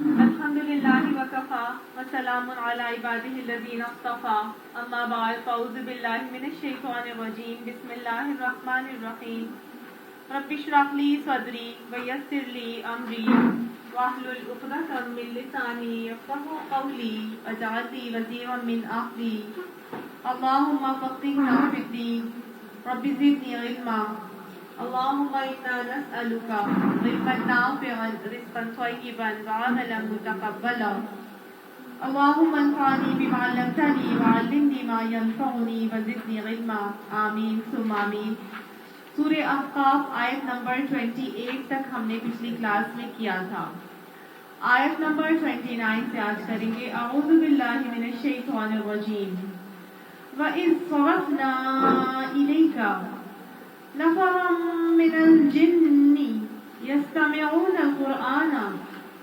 الحمدللہ وکفا وسلام علی عبادہ الذین اصطفا اما بعد فاعوذ باللہ من الشیطان الرجیم بسم اللہ الرحمن الرحیم رب اشرح لی صدری ویسر لی امری واحلل عقدۃ من لسانی یفقهوا قولی واجعل لی وزیرا من اہلی اللہم فقہنا فی الدین رب زدنی علما اللهم إنا نسألك علما نافعا رزقا طيبا وعملا متقبلا اللهم انفعني بما علمتني وعلمني ما ينفعني وزدني علما آمین ثم آمین۔ سورہ احقاف آیت نمبر 28 تک ہم نے پچھلی کلاس میں کیا تھا۔ آیت نمبر 29 سے آج کریں گے۔ اعوذ باللہ من الشیطان الرجیم وَإِذْ صَرَفْنَا إِلَيْكَ نفرا من الجن يستمعون القرآن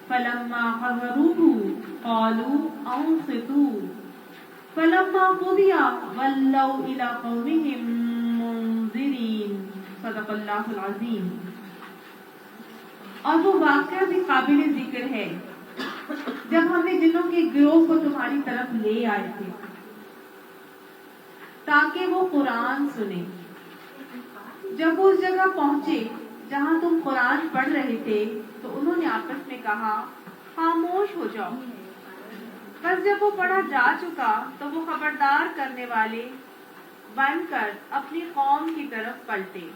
فلما حضروه قالوا أنصتوا فلما قضي ولوا إلى قومهم منذرين صدق اللہ العظیم۔ اور وہ واقعہ بھی قابل ذکر ہے جب ہم نے جنوں کے گروہ کو تمہاری طرف لے آئے تھے تاکہ وہ قرآن سنیں۔ جب وہ اس جگہ پہنچے جہاں تم قرآن پڑھ رہے تھے تو انہوں نے آپس میں کہا خاموش ہو جاؤ۔ بس جب وہ پڑھا جا چکا تو وہ خبردار کرنے والے بن کر اپنی قوم کی طرف پلٹے۔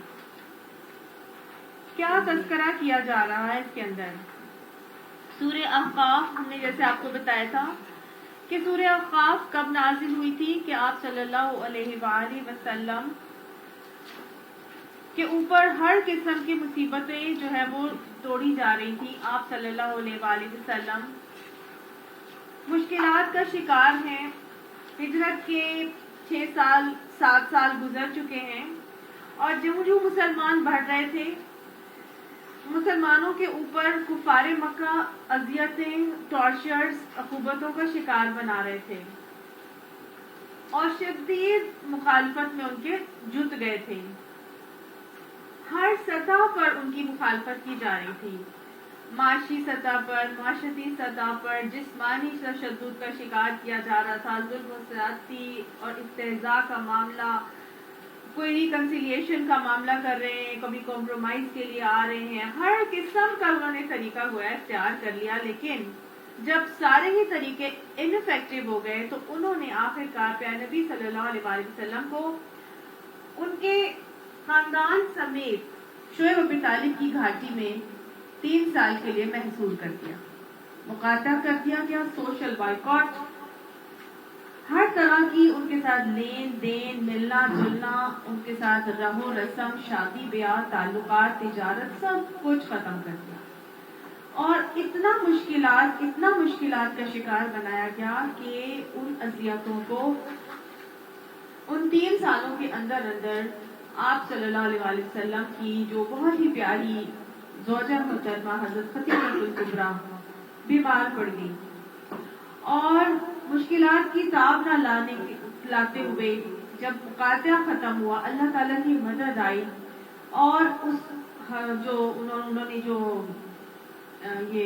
کیا تذکرہ کیا جا رہا ہے اس کے اندر؟ سورہ احقاف ہم نے جیسے آپ کو بتایا تھا کہ سورہ احقاف کب نازل ہوئی تھی کہ آپ صلی اللہ علیہ وآلہ وسلم کے اوپر ہر قسم کی مصیبتیں جو ہے وہ توڑی جا رہی تھی۔ آپ صلی اللہ علیہ وآلہ وسلم مشکلات کا شکار ہیں۔ ہجرت کے 7 سال گزر چکے ہیں اور جو مسلمان بڑھ رہے تھے مسلمانوں کے اوپر کفار مکہ اذیتیں، ٹارچرز، عقوبتوں کا شکار بنا رہے تھے اور شدید مخالفت میں ان کے جت گئے تھے۔ ہر سطح پر ان کی مخالفت کی جا رہی تھی، معاشی سطح پر، معاشرتی سطح پر، جسمانی تشدد کا شکار کیا جا رہا تھا، ظلم و زیادتی اور استہزاء کا معاملہ، کوئی ریکنسیلیشن کا معاملہ کر رہے ہیں، کبھی کمپرومائز کے لیے آ رہے ہیں، ہر قسم کا انہوں نے طریقہ گویا اختیار کر لیا۔ لیکن جب سارے ہی طریقے انفیکٹو ہو گئے تو انہوں نے آخرکار پیارے نبی صلی اللہ علیہ وآلہ وسلم کو ان کے خاندان سمیت شعیب ابی طالب کی گھاٹی میں 3 سال کے لیے محصور کر دیا، مقاطع کر دیا گیا، سوشل بائیکاٹ، ہر طرح کی ان کے ساتھ لین دین، ملنا جلنا، ان کے ساتھ رہو رسم، شادی بیاہ، تعلقات، تجارت، سب کچھ ختم کر دیا اور اتنا مشکلات کا شکار بنایا گیا کہ ان اذیتوں کو ان 3 سالوں کے اندر آپ صلی اللہ علیہ وآلہ وسلم کی جو بہت ہی پیاری زوجہ محترمہ حضرت خدیجہ الکبریٰ بیمار پڑ گئی اور مشکلات کی تاب نہ لاتے ہوئے جب مقاطعہ ختم ہوا، اللہ تعالیٰ کی مدد آئی اور انہوں نے جو یہ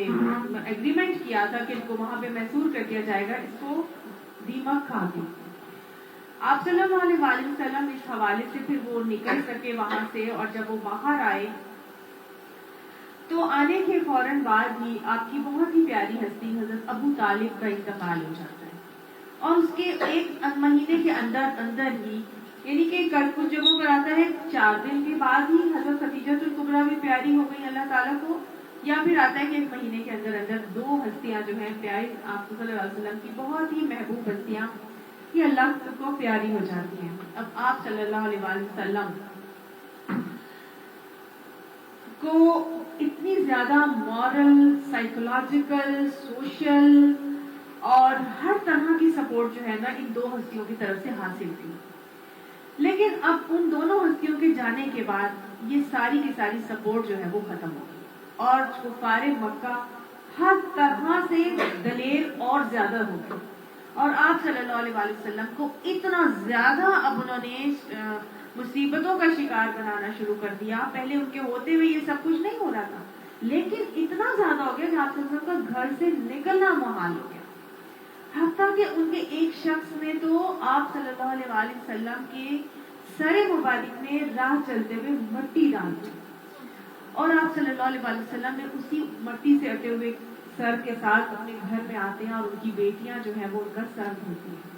ایگریمنٹ کیا تھا کہ ان کو وہاں پہ محصور کر دیا جائے گا، اس کو دیمک کھا گئی۔ آپ صلی اللہ علیہ وآلہ وسلم اس حوالے سے پھر وہ نکل سکے وہاں سے، اور جب وہ باہر آئے تو آنے کے فوراً بعد ہی آپ کی بہت ہی پیاری ہستی حضرت ابو طالب کا انتقال ہو جاتا ہے اور اس کے 1 مہینے کے اندر ہی، یعنی کہ کچھ جگہوں پر آتا ہے 4 دن کے بعد ہی حضرت خدیجہ الکبریٰ بھی پیاری ہو گئی اللہ تعالیٰ کو، یا پھر آتا ہے کہ 1 مہینے کے اندر 2 ہستیاں جو ہیں پیاری آپ صلی اللہ علیہ وسلم کی بہت ہی محبوب ہستیاں یہ اللہ کو پیاری ہو جاتی ہیں۔ اب آپ صلی اللہ علیہ وآلہ وسلم کو اتنی زیادہ مورل، سائیکولوجیکل، سوشل اور ہر طرح کی سپورٹ جو ہے نا ان 2 ہستیوں کی طرف سے حاصل تھی، لیکن اب ان دونوں ہستیوں کے جانے کے بعد یہ ساری کی ساری سپورٹ جو ہے وہ ختم ہو گئی اور کفار مکہ ہر طرح سے دلیر اور زیادہ ہو گئے اور آپ صلی اللہ علیہ وآلہ وسلم کو اتنا زیادہ اب انہوں نے مصیبتوں کا شکار بنانا شروع کر دیا۔ پہلے ان کے ہوتے ہوئے یہ سب کچھ نہیں ہو رہا تھا، لیکن اتنا زیادہ ہو گیا کہ آپ صلی اللہ علیہ وسلم کا گھر سے نکلنا محال ہو گیا، حتیٰ کہ ان کے ایک شخص نے تو آپ صلی اللہ علیہ وآلہ وسلم کے سر مبارک میں راہ چلتے ہوئے مٹی ڈال دی، اور آپ صلی اللہ علیہ وآلہ وسلم نے اسی مٹی سے اٹے ہوئے سر کے ساتھ اپنے گھر میں آتے ہیں، اور ان کی بیٹیاں جو ہیں وہ ان کا سر دھوتی ہیں۔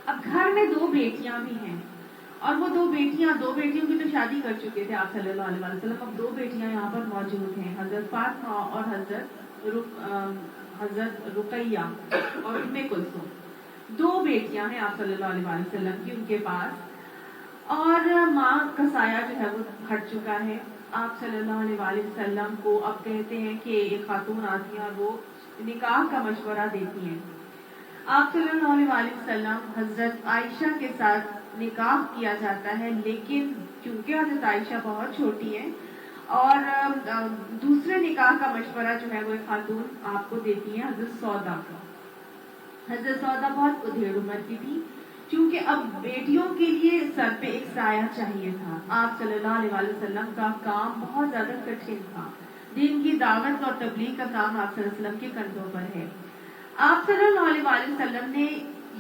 اب گھر میں 2 بیٹیاں بھی ہیں، اور وہ 2 بیٹیوں کی تو شادی کر چکے تھے آپ صلی اللہ علیہ وآلہ وسلم، اب 2 بیٹیاں یہاں پر موجود ہیں، حضرت فاطمہ اور حضرت رقیہ اور ام کلثوم، 2 بیٹیاں ہیں آپ صلی اللہ علیہ وآلہ وسلم کی ان کے پاس، اور ماں کا سایہ جو ہے وہ ہٹ چکا ہے۔ آپ صلی اللہ علیہ وآلہ وسلم کو اب کہتے ہیں کہ ایک خاتون آتی ہے اور وہ نکاح کا مشورہ دیتی ہیں۔ آپ صلی اللہ علیہ وآلہ وسلم حضرت عائشہ کے ساتھ نکاح کیا جاتا ہے، لیکن کیونکہ حضرت عائشہ بہت چھوٹی ہیں اور دوسرے نکاح کا مشورہ جو ہے وہ ایک خاتون آپ کو دیتی ہے، حضرت سودا کو۔ حضرت سودا بہت ادھیڑ عمر کی تھی، کیونکہ اب بیٹیوں کے لیے سر پہ ایک سایہ چاہیے تھا۔ آپ صلی اللہ علیہ وآلہ وسلم کا کام بہت زیادہ کٹھن تھا، دین کی دعوت اور تبلیغ کا کام آپ صلی اللہ علیہ وسلم کے کندھوں پر ہے۔ آپ صلی اللہ علیہ وآلہ وسلم نے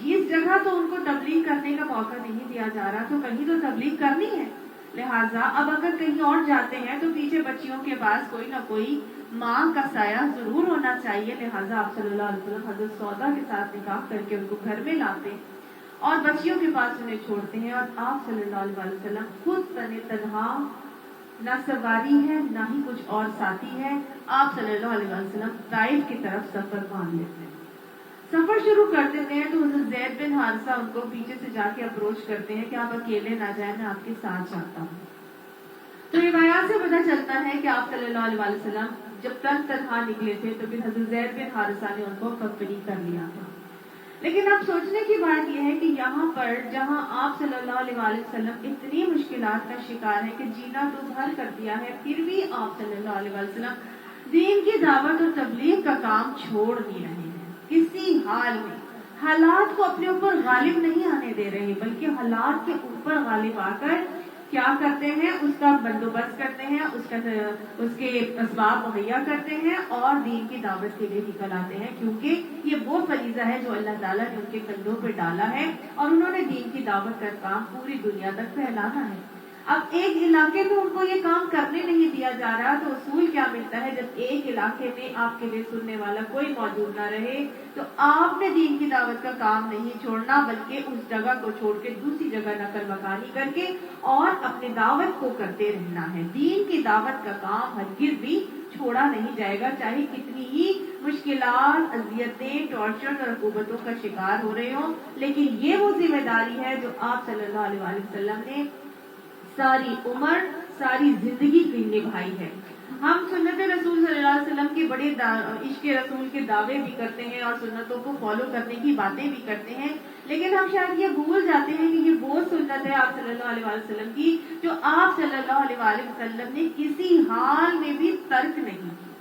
اس جگہ تو ان کو تبلیغ کرنے کا موقع نہیں دیا جا رہا، تو کہیں تو تبلیغ کرنی ہے، لہٰذا اب اگر کہیں اور جاتے ہیں تو پیچھے بچیوں کے پاس کوئی نہ کوئی ماں کا سایہ ضرور ہونا چاہیے، لہٰذا آپ صلی اللہ علیہ وسلم حضرت سودا کے ساتھ نکاح کر کے ان کو گھر میں لاتے اور بچیوں کے پاس انہیں چھوڑتے ہیں، اور آپ صلی اللہ علیہ وسلم خود تنہا، نہ سواری ہے نہ ہی کچھ اور ساتھی ہے، آپ صلی اللہ علیہ وسلم طائف کی طرف سفر باندھ لیتے ہیں۔ سفر شروع کر دیتے ہیں تو حضرت زید بن حارثہ ان کو پیچھے سے جا کے اپروچ کرتے ہیں کہ آپ اکیلے نہ جائیں، میں آپ کے ساتھ جاتا ہوں۔ تو روایات سے پتہ چلتا ہے کہ آپ صلی اللہ علیہ وسلم جب تک تنہا نکلے تھے تو پھر حضرت زید بن حارثہ نے ان کو اکمپنی کر لیا تھا۔ لیکن اب سوچنے کی بات یہ ہے کہ یہاں پر جہاں آپ صلی اللہ علیہ وسلم اتنی مشکلات کا شکار ہے کہ جینا تو بھر کر دیا ہے، پھر بھی آپ صلی اللہ علیہ وسلم دین کی دعوت اور تبلیغ کا کام چھوڑ نہیں رہے ہیں، کسی حال میں حالات کو اپنے اوپر غالب نہیں آنے دے رہے، بلکہ حالات کے اوپر غالب آ کر کیا کرتے ہیں، اس کا بندوبست کرتے ہیں، اس کے اسباب مہیا کرتے ہیں اور دین کی دعوت کے لیے نکل آتے ہیں، کیونکہ یہ وہ فریضہ ہے جو اللہ تعالیٰ نے ان کے کندھوں پہ ڈالا ہے اور انہوں نے دین کی دعوت کا کام پوری دنیا تک پھیلانا ہے۔ اب ایک علاقے میں ان کو یہ کام کرنے نہیں دیا جا رہا، تو اصول کیا ملتا ہے، جب ایک علاقے میں آپ کے لیے سننے والا کوئی موجود نہ رہے تو آپ نے دین کی دعوت کا کام نہیں چھوڑنا، بلکہ اس جگہ کو چھوڑ کے دوسری جگہ نقل مکانی کر کے اور اپنے دعوت کو کرتے رہنا ہے۔ دین کی دعوت کا کام ہرگز بھی چھوڑا نہیں جائے گا، چاہے کتنی ہی مشکلات، اذیتیں، ٹارچر اور عقوبتوں کا شکار ہو رہے ہوں، لیکن یہ وہ ذمہ داری ہے جو آپ صلی اللہ علیہ وسلم نے ساری عمر، ساری زندگی کی نبھائی ہے۔ ہم سنت رسول صلی اللہ علیہ وسلم کے بڑے عشق رسول کے دعوے بھی کرتے ہیں اور سنتوں کو فالو کرنے کی باتیں بھی کرتے ہیں، لیکن ہم شاید یہ بھول جاتے ہیں کہ یہ وہ سنت ہے آپ صلی اللہ علیہ وسلم کی جو آپ صلی اللہ علیہ وسلم نے کسی حال میں بھی ترک نہیں کی،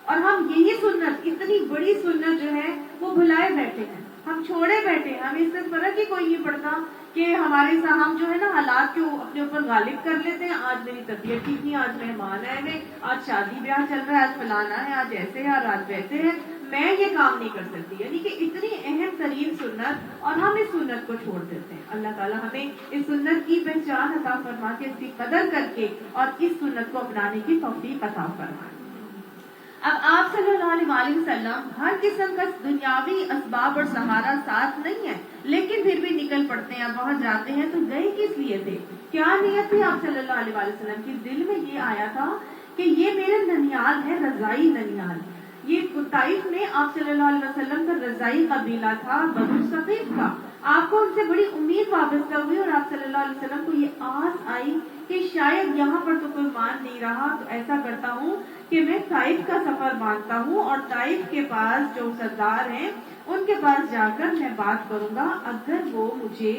اور ہم یہی سنت، اتنی بڑی سنت جو ہے وہ بھلائے بیٹھے ہیں، ہم چھوڑے بیٹھے ہیں، ہمیں اس سے فرق ہی کوئی نہیں پڑتا کہ ہمارے ساتھ ہم جو ہے نا حالات کو اپنے اوپر غالب کر لیتے ہیں، آج میری طبیعت ٹھیک نہیں، آج مہمان آئے ہیں، آج شادی بیاہ چل رہا ہے، آج فلانا ہے، آج ایسے ہے اور آج ویسے ہے، میں یہ کام نہیں کر سکتی، یعنی کہ اتنی اہم ترین سنت اور ہم اس سنت کو چھوڑ دیتے ہیں۔ اللہ تعالیٰ ہمیں اس سنت کی پہچان عطا فرما کے، اس کی قدر کر کے اور اس سنت کو اپنانے کی توفیق عطا فرمائے۔ اب آپ صلی اللہ علیہ وسلم ہر قسم کا دنیاوی اسباب اور سہارا ساتھ نہیں ہے، لیکن پھر بھی نکل پڑتے ہیں، وہاں جاتے ہیں تو گئے کس لیے تھے، کیا نیت تھی آپ صلی اللہ علیہ وسلم کی؟ دل میں یہ آیا تھا کہ یہ میرے ننیال ہے، رضائی ننیال، یہ طائف میں آپ صلی اللہ علیہ وسلم کا رضائی قبیلہ تھا، بنو ثقیف کا، آپ کو ان سے بڑی امید وابستہ ہوئی اور آپ صلی اللہ علیہ وسلم کو یہ آس آئی کہ شاید یہاں پر تو کوئی مان نہیں رہا، تو ایسا کرتا ہوں کہ میں طائف کا سفر باندھتا ہوں اور طائف کے پاس جو سردار ہیں ان کے پاس جا کر میں بات کروں گا، اگر وہ مجھے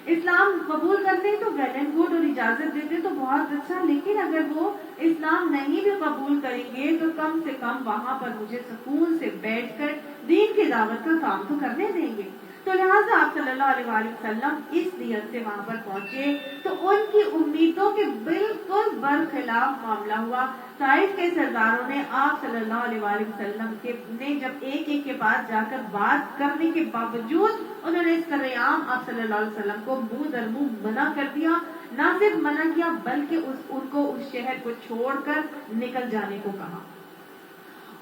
اسلام قبول کرتے ہیں تو ویل اینڈ گڈ اور اجازت دیتے تو بہت اچھا، لیکن اگر وہ اسلام نہیں بھی قبول کریں گے تو کم سے کم وہاں پر مجھے سکون سے بیٹھ کر دین کی دعوت کا کام تو کرنے دیں گے۔ تو لہٰذا آپ صلی اللہ علیہ وآلہ وسلم اس نیت سے وہاں پر پہنچے تو ان کی امیدوں کے بالکل برخلاف معاملہ ہوا. طائف کے سرداروں نے آپ صلی اللہ علیہ وآلہ وسلم نے جب ایک ایک کے پاس جا کر بات کرنے کے باوجود انہوں نے اس قریعام آپ صلی اللہ علیہ وسلم کو منہ در منہ منع کر دیا. نہ صرف منع کیا بلکہ ان کو اس شہر کو چھوڑ کر نکل جانے کو کہا.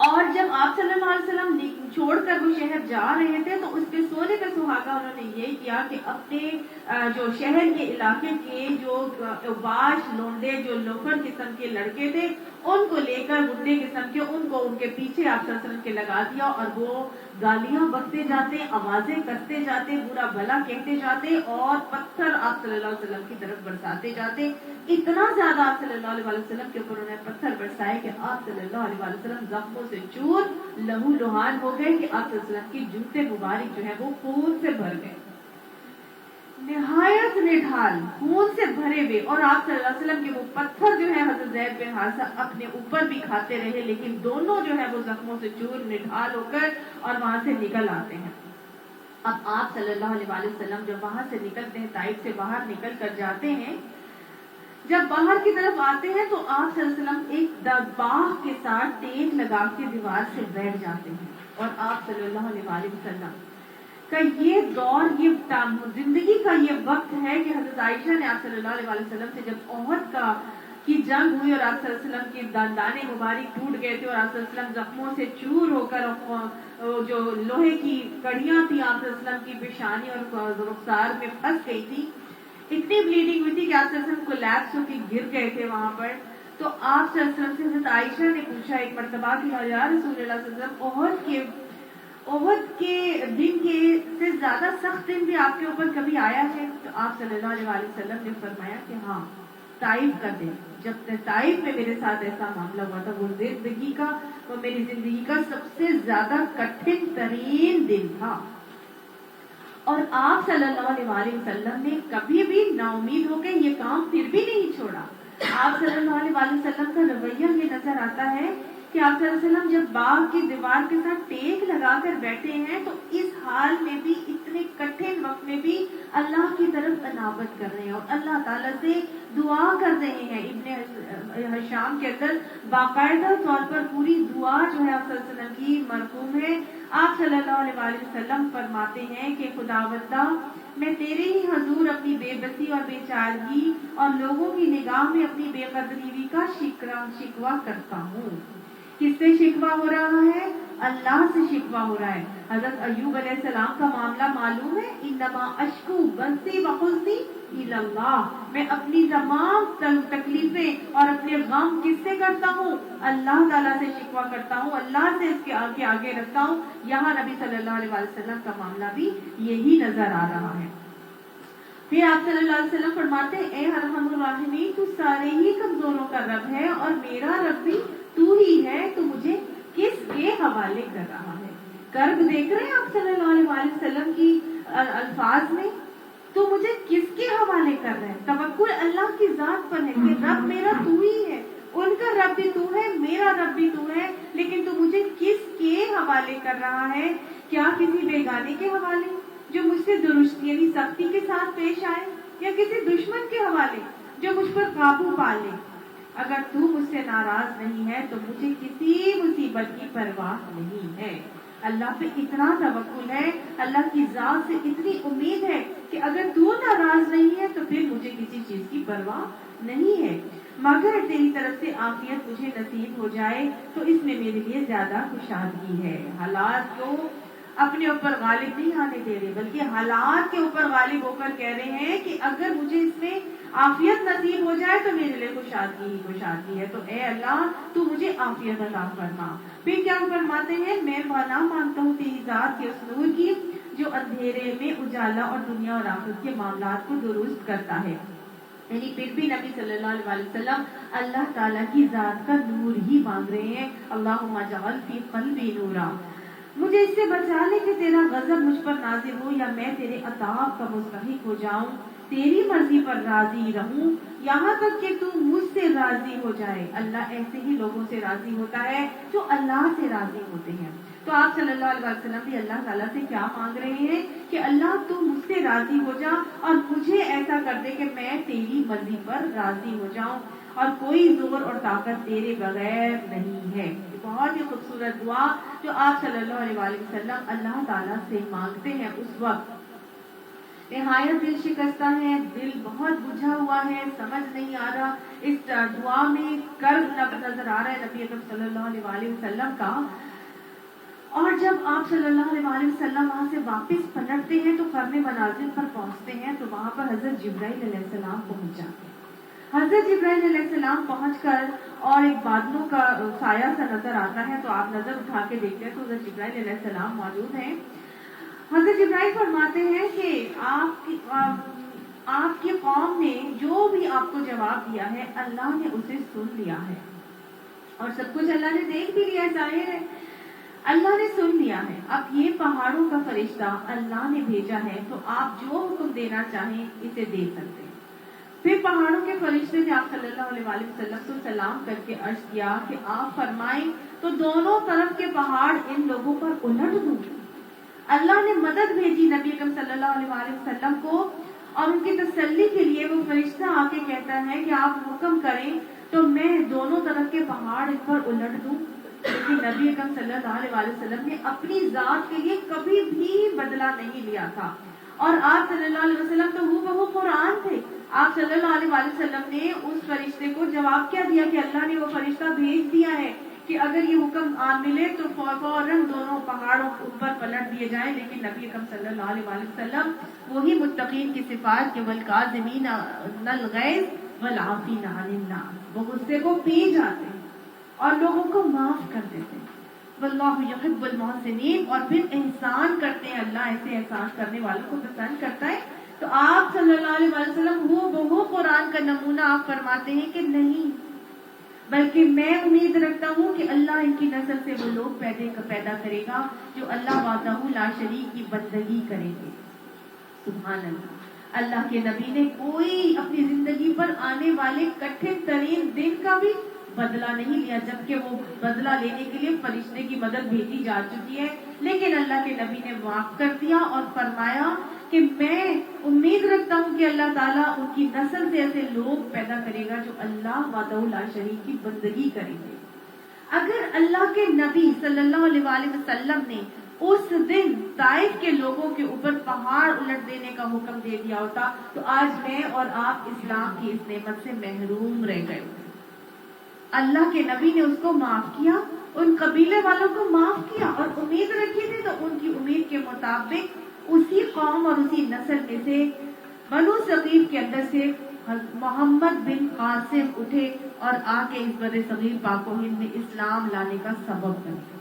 اور جب آپ صلی اللہ علیہ وسلم چھوڑ کر وہ شہر جا رہے تھے تو اس پہ سونے پہ سہاگا انہوں نے یہ کیا کہ اپنے جو شہر کے علاقے کے جو باش لونڈے جو لوفر قسم کے لڑکے تھے ان کو لے کر گنڈے قسم کے ان کو ان کے پیچھے آپ صلی اللہ علیہ وسلم کے لگا دیا اور وہ گالیاں بکتے جاتے, آوازیں کرتے جاتے, برا بھلا کہتے جاتے اور پتھر آپ صلی اللہ علیہ وسلم کی طرف برساتے جاتے. اتنا زیادہ آپ صلی اللہ علیہ وسلم کے اوپر انہوں نے پتھر برسائے کہ آپ صلی اللہ علیہ وسلم زخموں سے چور لہو لہان ہو گئے کہ آپ صلی اللہ علیہ وسلم کی جوتے مبارک جو ہے وہ خون سے بھر گئے, نہایت نڈھال خون سے بھرے ہوئے. اور آپ صلی اللہ علیہ وسلم کے وہ پتھر جو ہے حضرت زید بن حارثہ اپنے اوپر بھی کھاتے رہے لیکن دونوں جو ہے وہ زخموں سے چور نڈھال ہو کر اور وہاں سے نکل آتے ہیں. اب آپ صلی اللہ علیہ وسلم جب وہاں سے نکلتے ہیں, طائف سے باہر نکل کر جاتے ہیں, جب باہر کی طرف آتے ہیں تو آپ صلی اللہ علیہ وسلم ایک باغ کے ساتھ ٹیک لگا کے دیوار سے بیٹھ جاتے ہیں. اور آپ صلی اللہ علیہ وسلم کا یہ دور, یہ زندگی کا یہ وقت ہے کہ حضرت عائشہ نے آپ صلی اللہ علیہ وسلم سے جب احد کی جنگ ہوئی اور آپ صلی اللہ علیہ وسلم کی دانے مبارک ٹوٹ گئے تھے اور آپ صلی اللہ علیہ وسلم زخموں سے چور ہو کر جو لوہے کی کڑیاں تھیں آپ صلی اللہ علیہ وسلم کی پیشانی اور رخسار میں پھنس گئی تھی, اتنی بلیڈنگ ہوئی تھی کہ آپ صلی اللہ علیہ وسلم کولیپس ہو کے گر گئے تھے وہاں پر. تو آپ صلی اللہ علیہ وسلم سے حضرت عائشہ نے پوچھا ایک مرتبہ کہ یا رسول اللہ صلی اللہ علیہ وسلم احد کے دن کے سے زیادہ سخت دن بھی آپ کے اوپر کبھی آیا ہے؟ تو آپ صلی اللہ علیہ وسلم نے فرمایا کہ ہاں, طائف کا دن, جب طائف میں میرے ساتھ ایسا معاملہ ہوا تھا وہ میری زندگی کا سب سے زیادہ کٹھن ترین دن تھا. اور آپ صلی اللہ علیہ وسلم نے کبھی بھی نا امید ہو کے یہ کام پھر بھی نہیں چھوڑا. آپ صلی اللہ علیہ وسلم کا رویہ یہ نظر آتا ہے کہ آپ صلی اللہ علیہ وسلم جب باغ کی دیوار کے ساتھ ٹیک لگا کر بیٹھے ہیں تو اس حال میں بھی, اتنے کٹھن وقت میں بھی اللہ کی طرف انابت کر رہے ہیں اور اللہ تعالیٰ سے دعا کر رہے ہیں. ابن ہشام کے اندر باقاعدہ طور پر پوری دعا جو ہے آپ صلی اللہ علیہ وسلم کی مرقوم ہے. آپ صلی اللہ علیہ وسلم فرماتے ہیں کہ خداوندہ میں تیرے ہی حضور اپنی بے بسی اور بے چارگی اور لوگوں کی نگاہ میں اپنی بے قدری کا شکوہ کرتا ہوں. کس سے شکوہ ہو رہا ہے؟ اللہ سے شکوہ ہو رہا ہے. حضرت ایوب علیہ السلام کا معاملہ معلوم ہے, انما اشکو بثی وحزنی الی اللہ, میں اپنی تمام تکلیفیں اور اپنے غم کس سے کرتا ہوں؟ اللہ تعالیٰ سے شکوہ کرتا ہوں, اللہ سے اس کے آگے رکھتا ہوں. یہاں نبی صلی اللہ علیہ وسلم کا معاملہ بھی یہی نظر آ رہا ہے. پھر آپ صلی اللہ علیہ وسلم فرماتے ہیں اے ارحم الراحمین, تو سارے ہی کمزوروں کا رب ہے اور میرا رب بھی تو ہی ہے, تو مجھے کس کے حوالے کر رہا ہے؟ کرب دیکھ رہے ہیں آپ صلی اللہ علیہ وسلم کی الفاظ میں, تو مجھے کس کے حوالے کر رہے ہیں؟ توکل اللہ کی ذات پر ہے کہ رب میرا تو ہی ہے, ان کا رب بھی تو ہے, میرا رب بھی تو ہے, لیکن تو مجھے کس کے حوالے کر رہا ہے؟ کیا کسی بیگانے کے حوالے جو مجھ سے درست یعنی سختی کے ساتھ پیش آئے, یا کسی دشمن کے حوالے جو مجھ پر قابو پا لے؟ اگر تو مجھ سے ناراض نہیں ہے تو مجھے کسی مصیبت کی پرواہ نہیں ہے. اللہ پہ اتنا توکل ہے, اللہ کی ذات سے اتنی امید ہے کہ اگر تو ناراض نہیں ہے تو پھر مجھے کسی چیز کی پرواہ نہیں ہے. مگر تیری طرف سے عافیت مجھے نصیب ہو جائے تو اس میں میرے لیے زیادہ خوشحالی ہے. حالات کو اپنے اوپر غالب نہیں آنے دے رہے بلکہ حالات کے اوپر غالب ہو کر کہہ رہے ہیں کہ اگر مجھے اس میں عافیت نصیب ہو جائے تو میرے لیے خوشحالی ہے. تو اے اللہ تو مجھے عافیت عطا فرما. پھر کیا فرماتے ہیں, میں پناہ مانگتا ہوں تیری ذات کے اس نور کی جو اندھیرے میں اجالا اور دنیا اور آخرت کے معاملات کو درست کرتا ہے. یعنی پھر بھی نبی صلی اللہ علیہ وسلم اللہ تعالیٰ کی ذات کا نور ہی مانگ رہے ہیں. اللہم اجعل فی قلبی نورا, مجھے اس سے بچا لے کہ تیرا غضب مجھ پر نازل ہو یا میں تیرے عطاب کا مستحق ہو جاؤں, تیری مرضی پر راضی رہوں یہاں تک کہ تو مجھ سے راضی ہو جائے. اللہ ایسے ہی لوگوں سے راضی ہوتا ہے جو اللہ سے راضی ہوتے ہیں. تو آپ صلی اللہ علیہ وسلم بھی اللہ تعالیٰ سے کیا مانگ رہے ہیں کہ اللہ تو مجھ سے راضی ہو جا اور مجھے ایسا کر دے کہ میں تیری مرضی پر راضی ہو جاؤں اور کوئی زور اور طاقت تیرے بغیر نہیں ہے. بہت ہی خوبصورت دعا جو آپ صلی اللہ علیہ وسلم اللہ تعالیٰ سے مانگتے ہیں اس وقت. نہایت دل شکستہ ہے, دل بہت بجھا ہوا ہے, سمجھ نہیں آ رہا, اس دعا میں کرب نظر آ رہا ہے نبی اکرم صلی اللہ علیہ وسلم کا. اور جب آپ صلی اللہ علیہ وسلم وہاں سے واپس پلٹتے ہیں تو قرن منازل پر پہنچتے ہیں تو وہاں پر حضرت جبرائیل علیہ السلام پہنچ جاتے ہیں. حضرت جبرائیل علیہ السلام پہنچ کر اور ایک بادلوں کا سایہ سا نظر آتا ہے تو آپ نظر اٹھا کے دیکھتے ہیں تو حضرت جبرائیل علیہ السلام موجود ہیں. حضرت جبرائیل فرماتے ہیں کہ آپ کی قوم نے جو بھی آپ کو جواب دیا ہے اللہ نے اسے سن لیا ہے اور سب کچھ اللہ نے دیکھ بھی لیا. ظاہر ہے اللہ نے سن لیا ہے. اب یہ پہاڑوں کا فرشتہ اللہ نے بھیجا ہے تو آپ جو حکم دینا چاہیں اسے دے سکتے ہیں. پھر پہاڑوں کے فرشتے نے آپ صلی اللہ علیہ وسلم کو سلام کر کے عرض کیا کہ آپ فرمائیں تو دونوں طرف کے پہاڑ ان لوگوں پر الٹ دوں. اللہ نے مدد بھیجی نبی اکرم صلی اللہ علیہ وسلم کو اور ان کی تسلی کے لیے وہ فرشتہ آ کے کہتا ہے کہ آپ حکم کریں تو میں دونوں طرف کے پہاڑ ان پر الٹ دوں. لیکن نبی اکرم صلی اللہ علیہ وسلم نے اپنی ذات کے لیے کبھی بھی بدلہ نہیں لیا تھا اور آپ صلی اللہ علیہ وسلم تو ہو قرآن تھے. آپ صلی اللہ علیہ وسلم نے اس فرشتے کو جواب کیا دیا کہ اللہ نے وہ فرشتہ بھیج دیا ہے کہ اگر یہ حکم ملے تو فوراً دونوں پہاڑوں اوپر پلٹ دیے جائیں. لیکن نبی اکرم صلی اللہ علیہ وسلم وہی متقین کی صفات کے والکاظمین الغیظ والعافین عن الناس, وہ غصے کو پی جاتے ہیں اور لوگوں کو معاف کر دیتے ہیں. واللہ یحب المحسنین, اور پھر احسان کرتے ہیں. اللہ ایسے احسان کرنے والوں کو پسند کرتا ہے. تو آپ صلی اللہ علیہ وسلم وہ قرآن کا نمونہ آپ فرماتے ہیں کہ نہیں, بلکہ میں امید رکھتا ہوں کہ اللہ ان کی نسل سے وہ لوگ پیدا کرے گا جو اللہ وحدہ لا شریک کی بندگی کریں گے. سبحان اللہ. اللہ کے نبی نے کوئی اپنی زندگی پر آنے والے کٹھن ترین دن کا بھی بدلہ نہیں لیا, جبکہ وہ بدلہ لینے کے لیے فرشتے کی مدد بھیجی جا چکی ہے. لیکن اللہ کے نبی نے معاف کر دیا اور فرمایا کہ میں امید رکھتا ہوں کہ اللہ تعالیٰ ان کی نسل سے ایسے لوگ پیدا کرے گا جو اللہ وحدہ لا شریک کی بندگی کریں گے. اگر اللہ کے نبی صلی اللہ علیہ وسلم نے اس دن طائف کے لوگوں کے اوپر پہاڑ الٹ دینے کا حکم دے دیا ہوتا تو آج میں اور آپ اسلام کی اس نعمت سے محروم رہ گئے ہوتے. اللہ کے نبی نے اس کو معاف کیا, ان قبیلے والوں کو معاف کیا اور امید رکھی تھی تو ان کی امید کے مطابق اسی قوم اور اسی نسل میں سے بنو ثقیف کے اندر سے محمد بن قاسم اٹھے اور آ کے اس بر صغیر پاک و ہند میں اسلام لانے کا سبب بنے.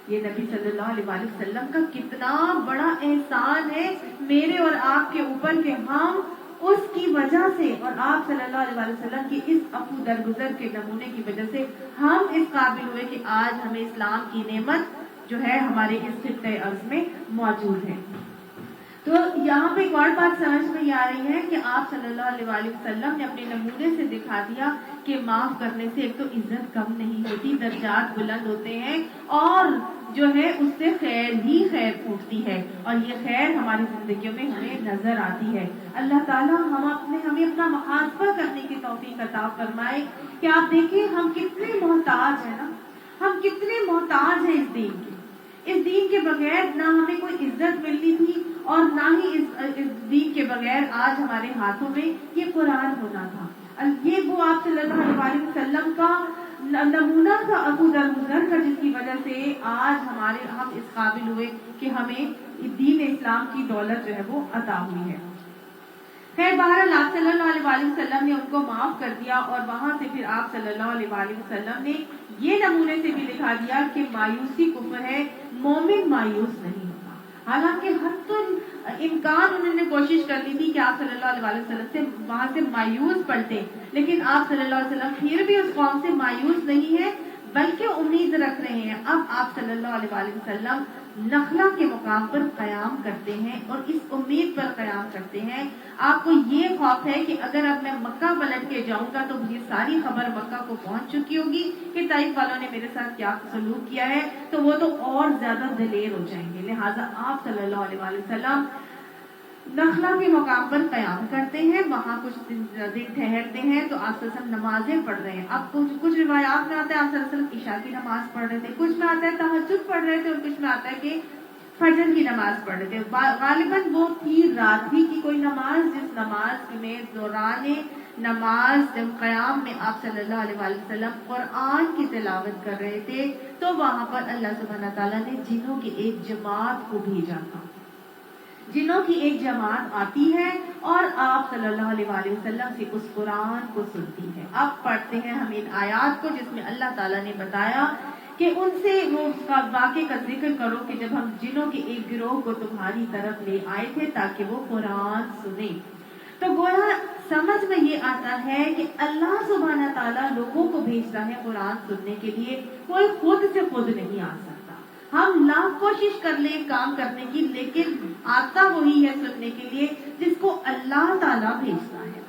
یہ نبی صلی اللہ علیہ وسلم کا کتنا بڑا احسان ہے میرے اور آپ کے اوپر کہ ہم اس کی وجہ سے اور آپ صلی اللہ علیہ وسلم کی اس عفو درگزر کے نمونے کی وجہ سے ہم اس قابل ہوئے کہ آج ہمیں اسلام کی نعمت جو ہے ہمارے اس خطۂ ارض میں موجود ہے. تو یہاں پہ ایک اور بات سمجھ میں آ رہی ہے کہ آپ صلی اللہ علیہ وسلم نے اپنے نمونے سے دکھا دیا کہ معاف کرنے سے ایک تو عزت کم نہیں ہوتی, درجات بلند ہوتے ہیں اور جو ہے اس سے خیر ہی خیر پھوٹتی ہے اور یہ خیر ہماری زندگیوں میں ہمیں نظر آتی ہے. اللہ تعالیٰ ہمیں اپنا محاسبہ کرنے کی توفیق عطا فرمائے کہ آپ دیکھیں ہم کتنے محتاج ہیں نا, ہم کتنے محتاج ہیں اس دین کے. اس دین کے بغیر نہ ہمیں کوئی عزت ملتی تھی اور نہ ہی اس دین کے بغیر آج ہمارے ہاتھوں میں یہ قرآن ہونا تھا. یہ وہ آپ صلی اللہ علیہ وسلم کا نمونہ تھا ابو درگزر کا, جس کی وجہ سے آج ہم اس قابل ہوئے کہ ہمیں دین اسلام کی دولت جو ہے وہ عطا ہوئی ہے. خیر بہرحال آپ صلی اللہ علیہ وسلم نے ان کو معاف کر دیا اور وہاں سے پھر آپ صلی اللہ علیہ وسلم نے یہ نمونے سے بھی دکھا دیا کہ مایوسی کفر ہے, مومن مایوس نہیں ہوتا. حالانکہ حتی امکان انہوں نے کوشش کر لی تھی کہ آپ صلی اللہ علیہ وسلم سے وہاں سے مایوس پلٹے, لیکن آپ صلی اللہ علیہ وسلم پھر بھی اس قوم سے مایوس نہیں ہے بلکہ امید رکھ رہے ہیں. اب آپ صلی اللہ علیہ وسلم نخلا کے مقام پر قیام کرتے ہیں اور اس امید پر قیام کرتے ہیں. آپ کو یہ خوف ہے کہ اگر اب میں مکہ پلٹ کے جاؤں گا تو یہ ساری خبر مکہ کو پہنچ چکی ہوگی کہ طائف والوں نے میرے ساتھ کیا سلوک کیا ہے, تو وہ تو اور زیادہ دلیر ہو جائیں گے. لہٰذا آپ صلی اللہ علیہ وآلہ وسلم نخلا کے مقام پر قیام کرتے ہیں, وہاں کچھ دن ٹھہرتے ہیں. تو آپ صلی اللہ علیہ وسلم نمازیں پڑھ رہے ہیں. اب کچھ روایات میں آتا ہے آپ صلی اللہ علیہ وسلم عشاء کی نماز پڑھ رہے تھے, کچھ میں آتا ہے تہجد پڑھ رہے تھے, اور کچھ میں آتا ہے کہ فجر کی نماز پڑھ رہے تھے. غالباً وہ تھی رات ہی کی کوئی نماز, جس نماز میں دوران نماز جب قیام میں آپ صلی اللہ علیہ وآلہ وسلم قرآن کی تلاوت کر رہے تھے, تو وہاں پر اللہ سبحانہ تعالیٰ نے جنوں کی ایک جماعت کو بھیجا تھا. جنوں کی ایک جماعت آتی ہے اور آپ صلی اللہ علیہ وآلہ وسلم سے اس قرآن کو سنتی ہے. اب پڑھتے ہیں ہم ان آیات کو جس میں اللہ تعالیٰ نے بتایا کہ ان سے وہ اس کا واقعے کا ذکر کرو کہ جب ہم جنوں کے ایک گروہ کو تمہاری طرف لے آئے تھے تاکہ وہ قرآن سنیں. تو گویا سمجھ میں یہ آتا ہے کہ اللہ سبحانہ تعالیٰ لوگوں کو بھیجتا ہے قرآن سننے کے لیے, کوئی خود سے خود نہیں آ سکتا. ہم لاکھ کوشش کر لیں کام کرنے کی, لیکن آتا وہی ہے سننے کے لیے جس کو اللہ تعالیٰ بھیجتا ہے.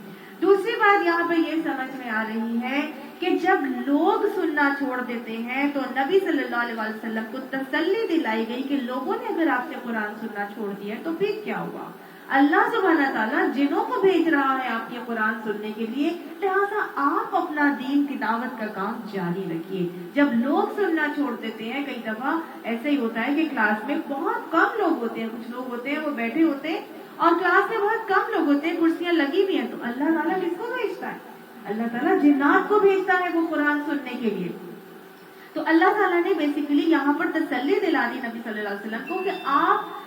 دوسری بات یہاں پہ یہ سمجھ میں آ رہی ہے کہ جب لوگ سننا چھوڑ دیتے ہیں تو نبی صلی اللہ علیہ وسلم کو تسلی دلائی گئی کہ لوگوں نے اگر آپ سے قرآن سننا چھوڑ دیا تو پھر کیا ہوا. اللہ سبحانہ تعالیٰ جنوں کو بھیج رہا ہے آپ کے قرآن سننے کے لیے, لہٰذا آپ اپنا دین کی دعوت کا کام جاری رکھیے. جب لوگ سننا چھوڑ دیتے ہیں, کئی دفعہ ایسا ہی ہوتا ہے کہ کلاس میں بہت کم لوگ ہوتے ہیں, کچھ لوگ ہوتے ہیں وہ بیٹھے ہوتے ہیں اور کلاس میں بہت کم لوگ ہوتے ہیں, کرسیاں لگی ہوئی ہیں, تو اللہ تعالیٰ کس کو بھیجتا ہے؟ اللہ تعالیٰ جنات کو بھیجتا ہے وہ قرآن سننے کے لیے. تو اللہ تعالیٰ نے بیسیکلی یہاں پر تسلی دلا دی نبی صلی اللہ علیہ وسلم کو کہ آپ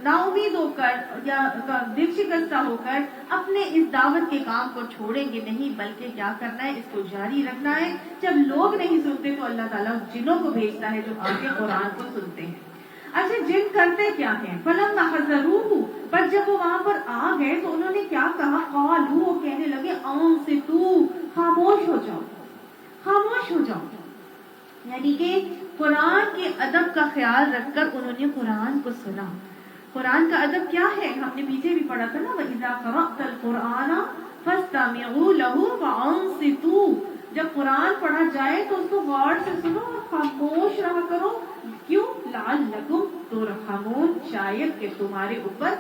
نا امید ہو کر یا دل شکستہ ہو کر اپنے اس دعوت کے کام کو چھوڑیں گے نہیں, بلکہ کیا کرنا ہے, اس کو جاری رکھنا ہے. جب لوگ نہیں سنتے تو اللہ تعالیٰ جنوں کو بھیجتا ہے جو آ کے قرآن کو سنتے ہیں. اچھا, جن کرتے کیا ہیں؟ فلما حضروہ, پر جب وہ وہاں پر آ گئے تو انہوں نے کیا کہا, قالوا, وہ کہنے لگے, انصتوا, خاموش ہو جاؤ, خاموش ہو جاؤ. یعنی کہ قرآن کے ادب کا خیال رکھ کر انہوں نے قرآن کو سنا. قرآن کا ادب کیا ہے ہم نے پیچھے بھی پڑھا تھا نا, وَإِذَا قَرَأْتَ الْقُرْآنَ فَاسْتَمِعُوا لَهُ وَأَنصِتُوا. جب قرآن پڑھا جائے تو اس کو غور سے سنو اور خاموش رہا کرو. کیوں؟ لَعَلَّكُمْ تُرْحَمُونَ, شاید کہ تمہارے اوپر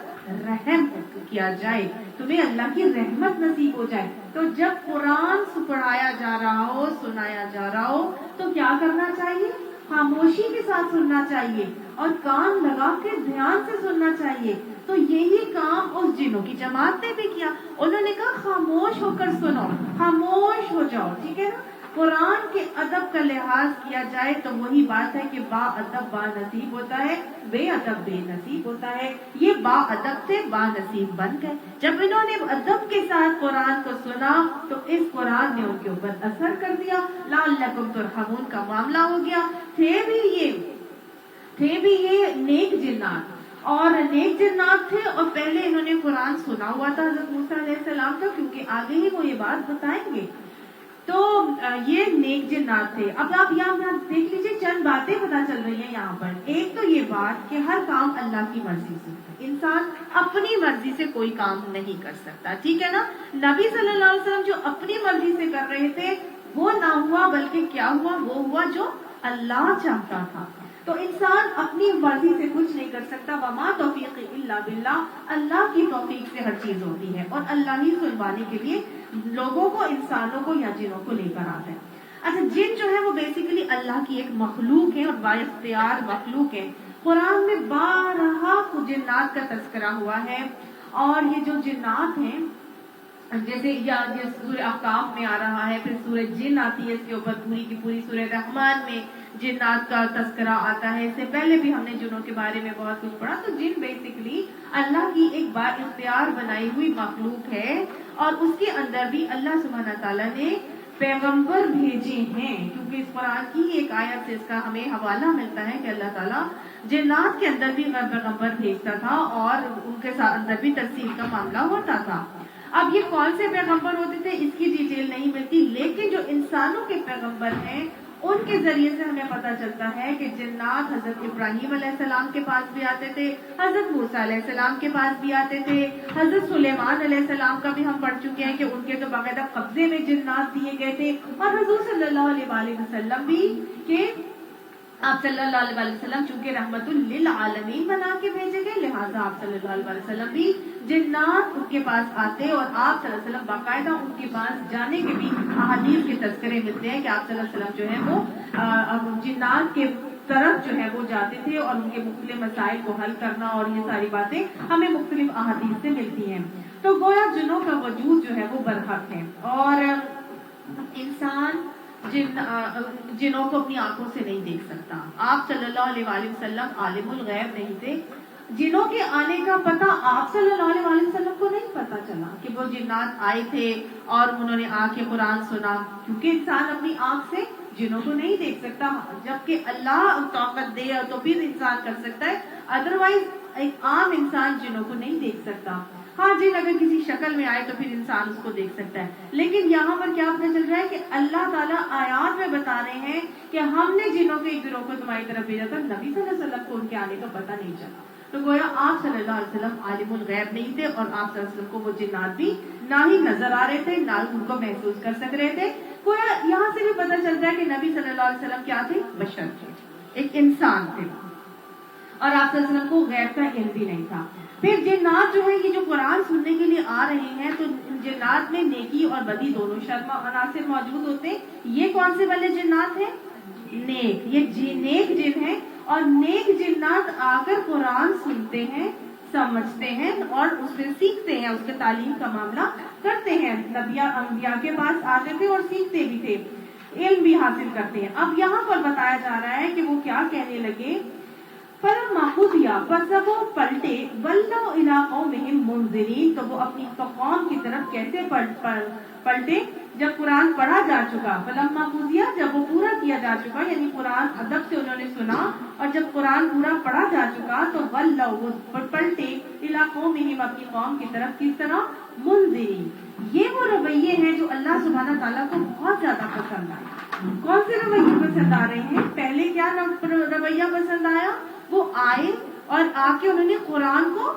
رحم کیا جائے, تمہیں اللہ کی رحمت نصیب ہو جائے. تو جب قرآن پڑھایا جا رہا ہو, سنایا جا رہا ہو, تو کیا کرنا چاہیے؟ خاموشی کے ساتھ سننا چاہیے اور کان لگا کے دھیان سے سننا چاہیے. تو یہی کام اس جنوں کی جماعت نے بھی کیا. انہوں نے کہا خاموش ہو کر سنو, خاموش ہو جاؤ, ٹھیک ہے نا. قرآن کے ادب کا لحاظ کیا جائے تو وہی بات ہے کہ با ادب با نصیب ہوتا ہے, بے ادب بے نصیب ہوتا ہے. یہ با ادب سے با نصیب بن گئے. جب انہوں نے ادب کے ساتھ قرآن کو سنا تو اس قرآن نے ان کے اوپر اثر کر دیا. لعلکم ترحمون کا معاملہ ہو گیا. تھے بھی یہ نیک جنات, اور نیک جنات تھے, اور پہلے انہوں نے قرآن سنا ہوا تھا حضرت موسیٰ علیہ السلام کا, کیونکہ آگے ہی وہ یہ بات بتائیں گے. تو یہ نیک جنات تھے. اب آپ یہاں دیکھ لیجئے, چند باتیں پتہ چل رہی ہیں یہاں پر. ایک تو یہ بات کہ ہر کام اللہ کی مرضی سے, انسان اپنی مرضی سے کوئی کام نہیں کر سکتا, ٹھیک ہے نا. نبی صلی اللہ علیہ وسلم جو اپنی مرضی سے کر رہے تھے وہ نہ ہوا, بلکہ کیا ہوا, وہ ہوا جو اللہ چاہتا تھا. تو انسان اپنی مرضی سے کچھ نہیں کر سکتا. وما توفیق الا باللہ, اللہ کی توفیق سے ہر چیز ہوتی ہے, اور اللہ ہی سنوانے کے لیے لوگوں کو, انسانوں کو یا جنوں کو لے کر آتا ہے. اچھا, جن جو ہے وہ بیسیکلی اللہ کی ایک مخلوق ہے اور با اختیار مخلوق ہے. قرآن میں بارہا جنات کا تذکرہ ہوا ہے, اور یہ جو جنات ہیں جیسے سورہ احقاف میں آ رہا ہے, پھر سورہ جن آتی ہے اس کے اوپر, پوری کی پوری سورہ رحمان میں جنات کا تذکرہ آتا ہے. اس سے پہلے بھی ہم نے جنوں کے بارے میں بہت کچھ پڑھا. تو جن بیسیکلی اللہ کی ایک با اختیار بنائی ہوئی مخلوق ہے, اور اس کے اندر بھی اللہ سبحانہ تعالیٰ نے پیغمبر بھیجے ہیں, کیونکہ اس قرآن کی ایک آیت سے اس کا ہمیں حوالہ ملتا ہے کہ اللہ تعالیٰ جنات کے اندر بھی پیغمبر بھیجتا تھا اور ان کے اندر بھی تفصیل کا معاملہ ہوتا تھا. اب یہ کون سے پیغمبر ہوتے تھے اس کی ڈیٹیل نہیں ملتی, لیکن جو انسانوں کے پیغمبر ہیں ان کے ذریعے سے ہمیں پتہ چلتا ہے کہ جنات حضرت ابراہیم علیہ السلام کے پاس بھی آتے تھے، حضرت موسیٰ علیہ السلام کے پاس بھی آتے تھے، حضرت سلیمان علیہ السلام کا بھی ہم پڑھ چکے ہیں کہ ان کے تو باقاعدہ قبضے میں جنات دیے گئے تھے، اور حضور صلی اللہ علیہ وسلم بھی کہ آپ صلی اللہ علیہ وسلم چونکہ رحمت للعالمین بنا کے بھیجے گئے، لہٰذا آپ صلی اللہ علیہ وسلم بھی جنات ان کے پاس آتے، اور آپ صلی اللہ علیہ وسلم باقاعدہ ان کے پاس جانے کے بھی احادیث کے تذکرے ملتے ہیں کہ آپ صلی اللہ علیہ وسلم جو ہے وہ جنات کے طرف جو ہے وہ جاتے تھے، اور ان کے مختلف مسائل کو حل کرنا اور یہ ساری باتیں ہمیں مختلف احادیث سے ملتی ہیں۔ تو گویا جنوں کا وجود جو ہے وہ برحق ہے، اور انسان جنوں کو اپنی آنکھوں سے نہیں دیکھ سکتا۔ آپ صلی اللہ علیہ وسلم عالم الغیب نہیں تھے، جنوں کے آنے کا پتہ آپ صلی اللہ علیہ وسلم کو نہیں پتا چلا کہ وہ جنات آئے تھے اور انہوں نے آ کے قرآن سنا، کیونکہ انسان اپنی آنکھ سے جنوں کو نہیں دیکھ سکتا، جبکہ اللہ طاقت دے تو پھر انسان کر سکتا ہے، ادروائز ایک عام انسان جنوں کو نہیں دیکھ سکتا۔ ہاں جن اگر کسی شکل میں آئے تو پھر انسان اس کو دیکھ سکتا ہے، لیکن یہاں پر کیا پتہ چل رہا ہے کہ اللہ تعالیٰ آیات میں بتا رہے ہیں کہ ہم نے جنوں کے ایک گروہ کو تمہاری طرف بھیجا تھا، نبی صلی اللہ علیہ وسلم کو ان کے آنے کا پتہ نہیں چلا۔ تو گویا آپ صلی اللہ علیہ وسلم عالم الغیب نہیں تھے، اور آپ صلی اللہ علیہ وسلم کو وہ جنات بھی نہ ہی نظر آ رہے تھے، نہ ان کو محسوس کر سک رہے تھے۔ گویا یہاں سے بھی پتہ چلتا ہے کہ نبی صلی اللہ علیہ وسلم کیا تھے؟ بشر تھے، ایک انسان تھے، اور آپ صلی اللہ علیہ وسلم کو غیب کا علم بھی نہیں تھا۔ پھر جنات جو ہے یہ جو قرآن سننے کے لیے آ رہے ہیں، تو جنات میں نیکی اور بدی دونوں شرم عناصر موجود ہوتے ہیں۔ یہ کون سے والے جنات ہیں؟ نیک، یہ نیک جن ہیں، اور نیک جنات آ کر قرآن سنتے ہیں، سمجھتے ہیں اور اس سے سیکھتے ہیں، اس کے تعلیم کا معاملہ کرتے ہیں۔ نبیاء انبیاء کے پاس آتے تھے اور سیکھتے بھی تھے، علم بھی حاصل کرتے ہیں۔ اب یہاں پر بتایا جا رہا ہے کہ وہ کیا کہنے لگے، فَلَمَّا قُضِيَ، بس جب وہ پلٹے، وَلَّوْا إِلَىٰ قَوْمِهِمْ مُنذِرِينَ، تو وہ اپنی قوم کی طرف کیسے پلٹے؟ جب قرآن پڑھا جا چکا، فَلَمَّا قُضِيَ، جب وہ پورا کیا جا چکا، یعنی قرآن ادب سے انہوں نے سنا، اور جب قرآن پورا پڑھا جا چکا تو وَلَّوْا، وہ پلٹے، إِلَىٰ قَوْمِهِمْ، اپنی قوم کی طرف، کس طرح؟ مُنذِرِينَ۔ یہ وہ رویے ہیں جو اللہ سبحانہ تعالیٰ کو بہت زیادہ پسند آئے۔ کون سے رویے پسند آ رہے ہیں؟ پہلے کیا رویہ پسند آیا؟ وہ آئے اور آ کے انہوں نے قرآن کو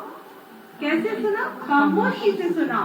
کیسے سنا؟ خاموشی سے سنا،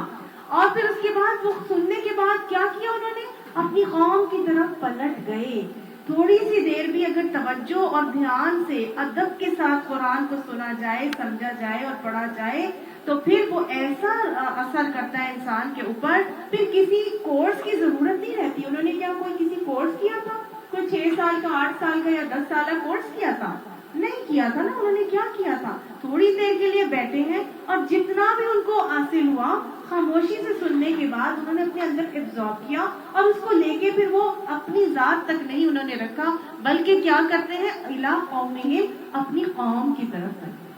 اور پھر اس کے بعد وہ سننے کے بعد کیا کیا؟ انہوں نے اپنی قوم کی طرف پلٹ گئے۔ تھوڑی سی دیر بھی اگر توجہ اور دھیان سے ادب کے ساتھ قرآن کو سنا جائے، سمجھا جائے اور پڑھا جائے تو پھر وہ ایسا اثر کرتا ہے انسان کے اوپر، پھر کسی کورس کی ضرورت نہیں رہتی۔ انہوں نے کیا کوئی کسی کورس کیا تھا؟ کوئی 6 سال کا، 8 سال کا یا 10 سال کا کورس کیا تھا؟ نہیں کیا تھا نا۔ انہوں نے کیا کیا تھا؟ تھوڑی دیر کے لیے بیٹھے ہیں، اور جتنا بھی ان کو حاصل ہوا خاموشی سے سننے کے بعد انہوں نے اپنے اندر ابزارب کیا، اور اس کو لے کے پھر وہ اپنی ذات تک نہیں انہوں نے رکھا، بلکہ کیا کرتے ہیں؟ اِلیٰ قومِہِم، اپنی قوم کی طرف پڑھتے،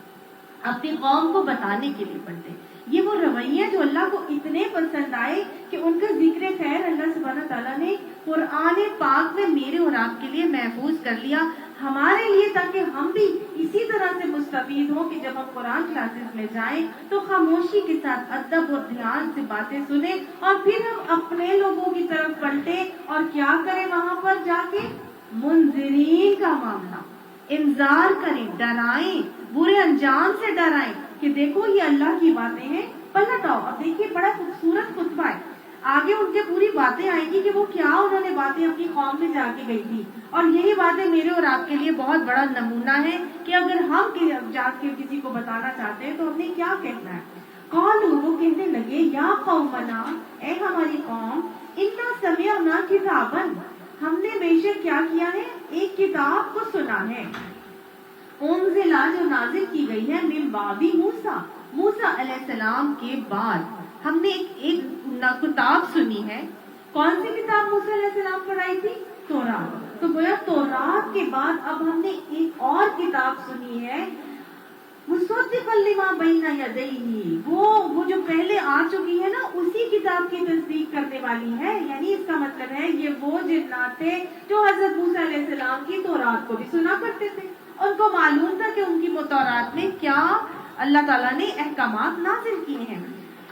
اپنی قوم کو بتانے کے لیے پڑھتے۔ یہ وہ رویے جو اللہ کو اتنے پسند آئے کہ ان کا ذکر خیر اللہ سبحانہ تعالیٰ نے قرآن پاک میں میرے اور آپ کے لیے محفوظ کر لیا، ہمارے لیے، تاکہ ہم بھی اسی طرح سے مستفید ہوں کہ جب ہم قرآن کلاسز میں جائیں تو خاموشی کے ساتھ ادب اور دھیان سے باتیں سنیں، اور پھر ہم اپنے لوگوں کی طرف پلٹیں اور کیا کریں؟ وہاں پر جا کے منذرین کا معاملہ، انذار کریں، ڈرائیں، برے انجام سے ڈرائیں کہ دیکھو یہ اللہ کی باتیں ہیں، پلٹ آؤ۔ اب دیکھیے بڑا خوبصورت خطبہ ہے، آگے ان کے پوری باتیں آئیں گی کہ وہ کیا انہوں نے باتیں اپنی قوم میں جا کے گئی تھی، اور یہی باتیں میرے اور آپ کے لیے بہت بڑا نمونہ ہے کہ اگر ہم جا کے کسی کو بتانا چاہتے ہیں تو ہم نے کیا کہنا ہے۔ قالوا، وہ کہنے لگے، یا قومنا، اے ہماری قوم، انا سمعنا کتابا، ہم نے بے شک کیا کیا ہے؟ ایک کتاب کو سنا ہے، انزلا، جو نازل کی گئی ہے، من بعد موسیٰ، موسیٰ علیہ السلام کے بعد ہم نے ایک کتاب سنی ہے۔ کون سی کتاب موسیٰ علیہ السلام پڑھائی تھی؟ تورات۔ تو گویا تورات کے بعد اب ہم نے ایک اور کتاب سنی ہے، مصدقا لما بین یدیہ، وہ جو پہلے آ چکی ہے نا، اسی کتاب کی تصدیق کرنے والی ہے۔ یعنی اس کا مطلب ہے یہ وہ جنات تھے جو حضرت موسیٰ علیہ السلام کی تورات کو بھی سنا کرتے تھے، ان کو معلوم تھا کہ ان کی تورات میں کیا اللہ تعالیٰ نے احکامات نازل کیے ہیں۔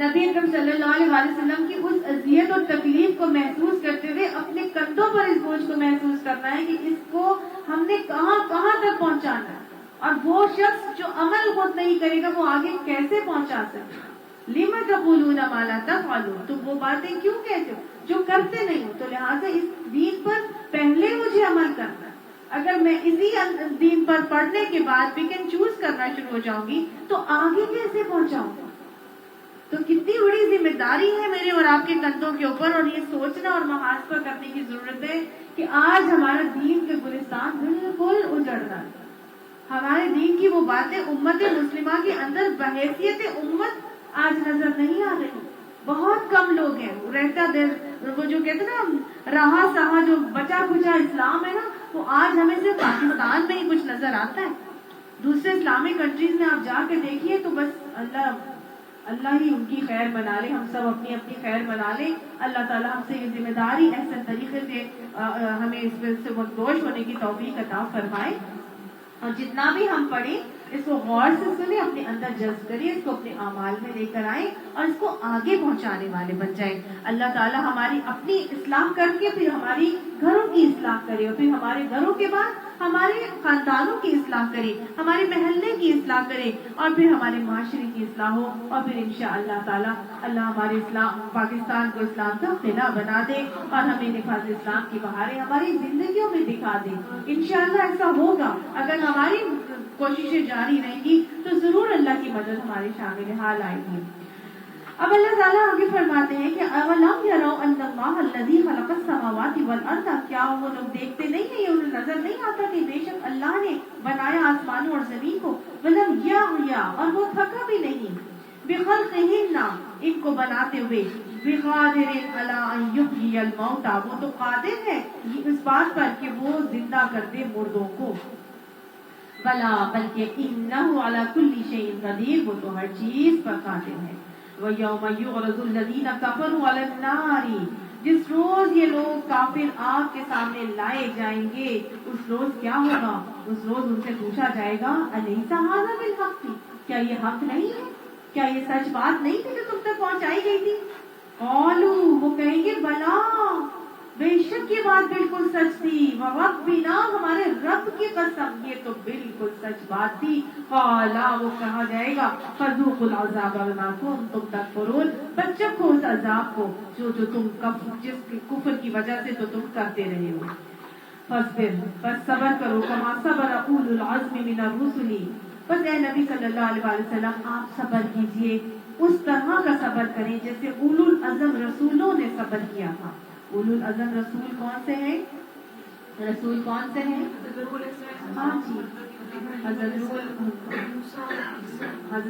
نبی اکرم صلی اللہ علیہ وسلم کی اس اذیت اور تکلیف کو محسوس کرتے ہوئے اپنے کندھوں پر اس بوجھ کو محسوس کرنا ہے کہ اس کو ہم نے کہاں کہاں تک پہنچانا ہے، اور وہ شخص جو عمل خود نہیں کرے گا وہ آگے کیسے پہنچا سکے. لِمَ تَقُولُونَ مَا لَا تَفْعَلُونَ، تم وہ باتیں کیوں کہتے ہو جو کرتے نہیں ہو. تو لہٰذا اس دین پر پہلے مجھے عمل کرنا ہے. اگر میں اسی دین پر پڑھنے کے بعد پک اینڈ چوز کرنا شروع ہو جاؤں گی تو آگے کیسے پہنچاؤں گا. تو کتنی بڑی ذمہ داری ہے میرے اور آپ کے کندھوں کے اوپر، اور یہ سوچنا اور محاسبہ کرنے کی ضرورت ہے کہ آج ہمارا دین کے گلستان بالکل اجڑ رہا ہے. ہمارے دین کی وہ باتیں امت مسلمہ کے اندر بحیثیت امت آج نظر نہیں آ رہی. بہت کم لوگ ہیں. رہتا دیر وہ جو کہتے ہیں نا رہا سہا جو بچا کچا اسلام ہے نا، وہ آج ہمیں صرف پاکستان میں ہی کچھ نظر آتا ہے. دوسرے اسلامک کنٹریز میں آپ جا کے دیکھیے تو بس اللہ ہی ان کی خیر بنا لے، ہم سب اپنی اپنی خیر بنا لیں. اللہ تعالیٰ ہم سے یہ ذمہ داری ایسے طریقے سے ہمیں اس پہ سے مدوش ہونے کی توفیق عطا فرمائے. اور جتنا بھی ہم پڑھیں اس کو غور سے سنیں، اپنے اندر جذب کریں، اس کو اپنے اعمال میں لے کر آئیں اور اس کو آگے پہنچانے والے بن جائیں. اللہ تعالیٰ ہماری اپنی اصلاح کر کے پھر ہماری گھروں کی اصلاح کرے، اور پھر ہمارے گھروں کے بعد ہمارے خاندانوں کی اصلاح کرے، ہمارے محلے کی اصلاح کرے، اور پھر ہمارے معاشرے کی اصلاح ہو، اور پھر انشاءاللہ تعالیٰ اللہ ہمارے اسلام پاکستان کو اسلام کا قلعہ بنا دے اور ہمیں نفاذ اسلام کی بہاریں ہماری زندگیوں میں دکھا دے. انشاءاللہ ایسا ہوگا. اگر ہماری کوششیں جاری رہیں گی تو ضرور اللہ کی مدد ہمارے شامل حال آئے گی. اب اللہ تعالیٰ آگے فرماتے ہیں کہ اولم یروا ان اللہ الذی خلق السماوات والارض، کیا وہ لوگ دیکھتے نہیں ہیں، یہ انہیں نظر نہیں آتا کہ بے شک اللہ نے بنایا آسمانوں اور زمین کو، ولم یعیا، اور وہ تھکا بھی نہیں، بخلقہن، ان کو بناتے ہوئے، بقادر علی ان یحیی الموتى، وہ تو قادر ہے اس بات پر کہ وہ زندہ کر دے مردوں کو. بلا، بلکہ انہ علی کل شیء قدیر، وہ تو ہر چیز پر قادر ہے. وَيَوْمَ يُعْرَضُ الَّذِينَ كَفَرُوا عَلَى النَّارِ، جس روز یہ لوگ کافر آگ کے سامنے لائے جائیں گے، اس روز کیا ہوگا؟ اس روز ان سے پوچھا جائے گا أَلَيْسَ هَذَا بِالْحَقِّ، کیا یہ حق نہیں ہے؟ کیا یہ سچ بات نہیں تھی جو تم تک پہنچائی گئی تھی؟ قَالُوا، وہ کہیں گے بلا، بے شک یہ بات بالکل سچ تھی. وَرَبِّنَا، ہمارے رب کی قسم یہ تو بالکل سچ بات تھی. قَالَا، وہ کہا جائے گا فَذُوقُوا الْعَذَابَ بِمَا كُنتُمْ تَكْفُرُونَ، بس چکھو اس عذاب کو جو تم جس کفر کی وجہ سے تو تم کرتے رہے ہو. فَاصْبِرْ، بس صبر کرو، كَمَا صَبَرَ أُولُو الْعَزْمِ مِنَ الرُّسُلِ، بس اے نبی صلی اللہ علیہ وسلم آپ صبر کیجئے، اس طرح کا صبر کریں جیسے اولو العزم رسولوں نے صبر کیا تھا. اولو العزم رسول کون سے ہیں؟ رسول کون سے ہیں؟ ہاں جی، حضرت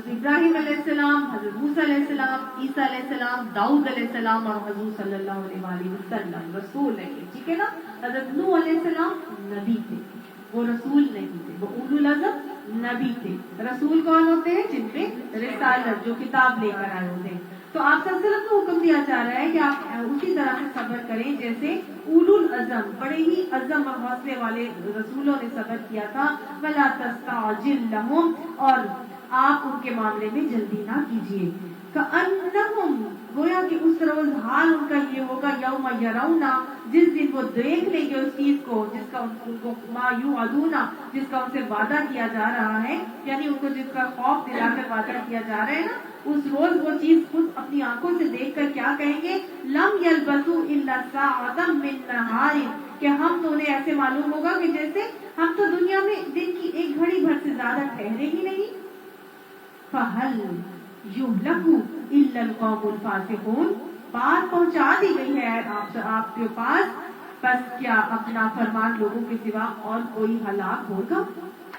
ابراہیم علیہ السلام، حضرت موسیٰ علیہ السلام، عیسیٰ علیہ السلام، داؤد علیہ السلام، اور حضور صلی اللہ علیہ وسلم رسول ہے. ٹھیک ہے نا. حضرت نوح علیہ السلام نبی تھے، وہ رسول نہیں تھے، وہ اولو العزم نبی تھے. رسول کون ہوتے ہیں؟ جن پہ رسالت، جو کتاب لے کر آئے ہوتے ہیں. تو آپ صلی اللہ علیہ وسلم کو حکم دیا جا رہا ہے کہ آپ اسی طرح سے صبر کریں جیسے اولو العزم، بڑے ہی عزم اور حوصلے والے رسولوں نے صبر کیا تھا. وَلَا تَسْتَعْجِلْ لَهُمْ، اور آپ ان کے معاملے میں جلدی نہ کیجیے. كَأَنَّهُمْ، گویا کہ اس روز حال ان کا یہ ہوگا، یوم یرون، جس دن وہ دیکھ لیں گے اس چیز کو جس کا ان کو ما یوعدون، جس کا ان سے وعدہ کیا جا رہا ہے، یعنی ان کو جس کا خوف دلا کر وعدہ کیا جا رہا ہے نا، اس روز وہ چیز خود اپنی آنکھوں سے دیکھ کر کیا کہیں گے؟ لم یلبثوا الا ساعۃ من نہار، کہ ہم تو انہیں ایسے معلوم ہوگا کہ جیسے ہم تو دنیا میں دن کی ایک گھڑی بھر سے زیادہ ٹھہرے ہی نہیں. فہل یہلک الا القوم الفاسقون، بات پہنچا دی گئی ہے آپ کے پاس، بس کیا اپنا فرمان لوگوں کے سوا اور کوئی ہلاک ہوگا؟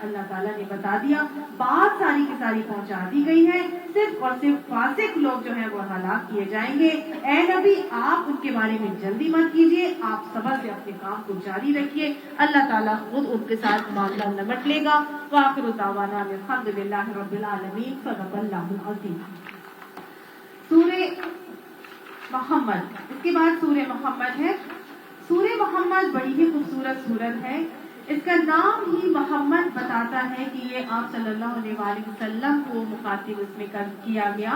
اللہ تعالیٰ نے بتا دیا، بات ساری کی ساری پہنچا دی گئی ہے، صرف اور صرف فاسق لوگ جو ہیں وہ ہلاک کیے جائیں گے. اے نبی آپ ان کے بارے میں جلدی مت کیجیے، آپ صبر سے اپنے کام کو جاری رکھیے، اللہ تعالیٰ خود ان کے ساتھ معاملہ نمٹ لے گا. وآخر دعوانا الحمدللہ رب العالمین. صدق اللہ العظیم. سورہ محمد، اس کے بعد سورہ محمد ہے. سورہ محمد بڑی ہی خوبصورت سورت ہے. اس کا نام ہی محمد بتاتا ہے کہ یہ آپ صلی اللہ علیہ وسلم کو مخاطب اس میں کیا گیا.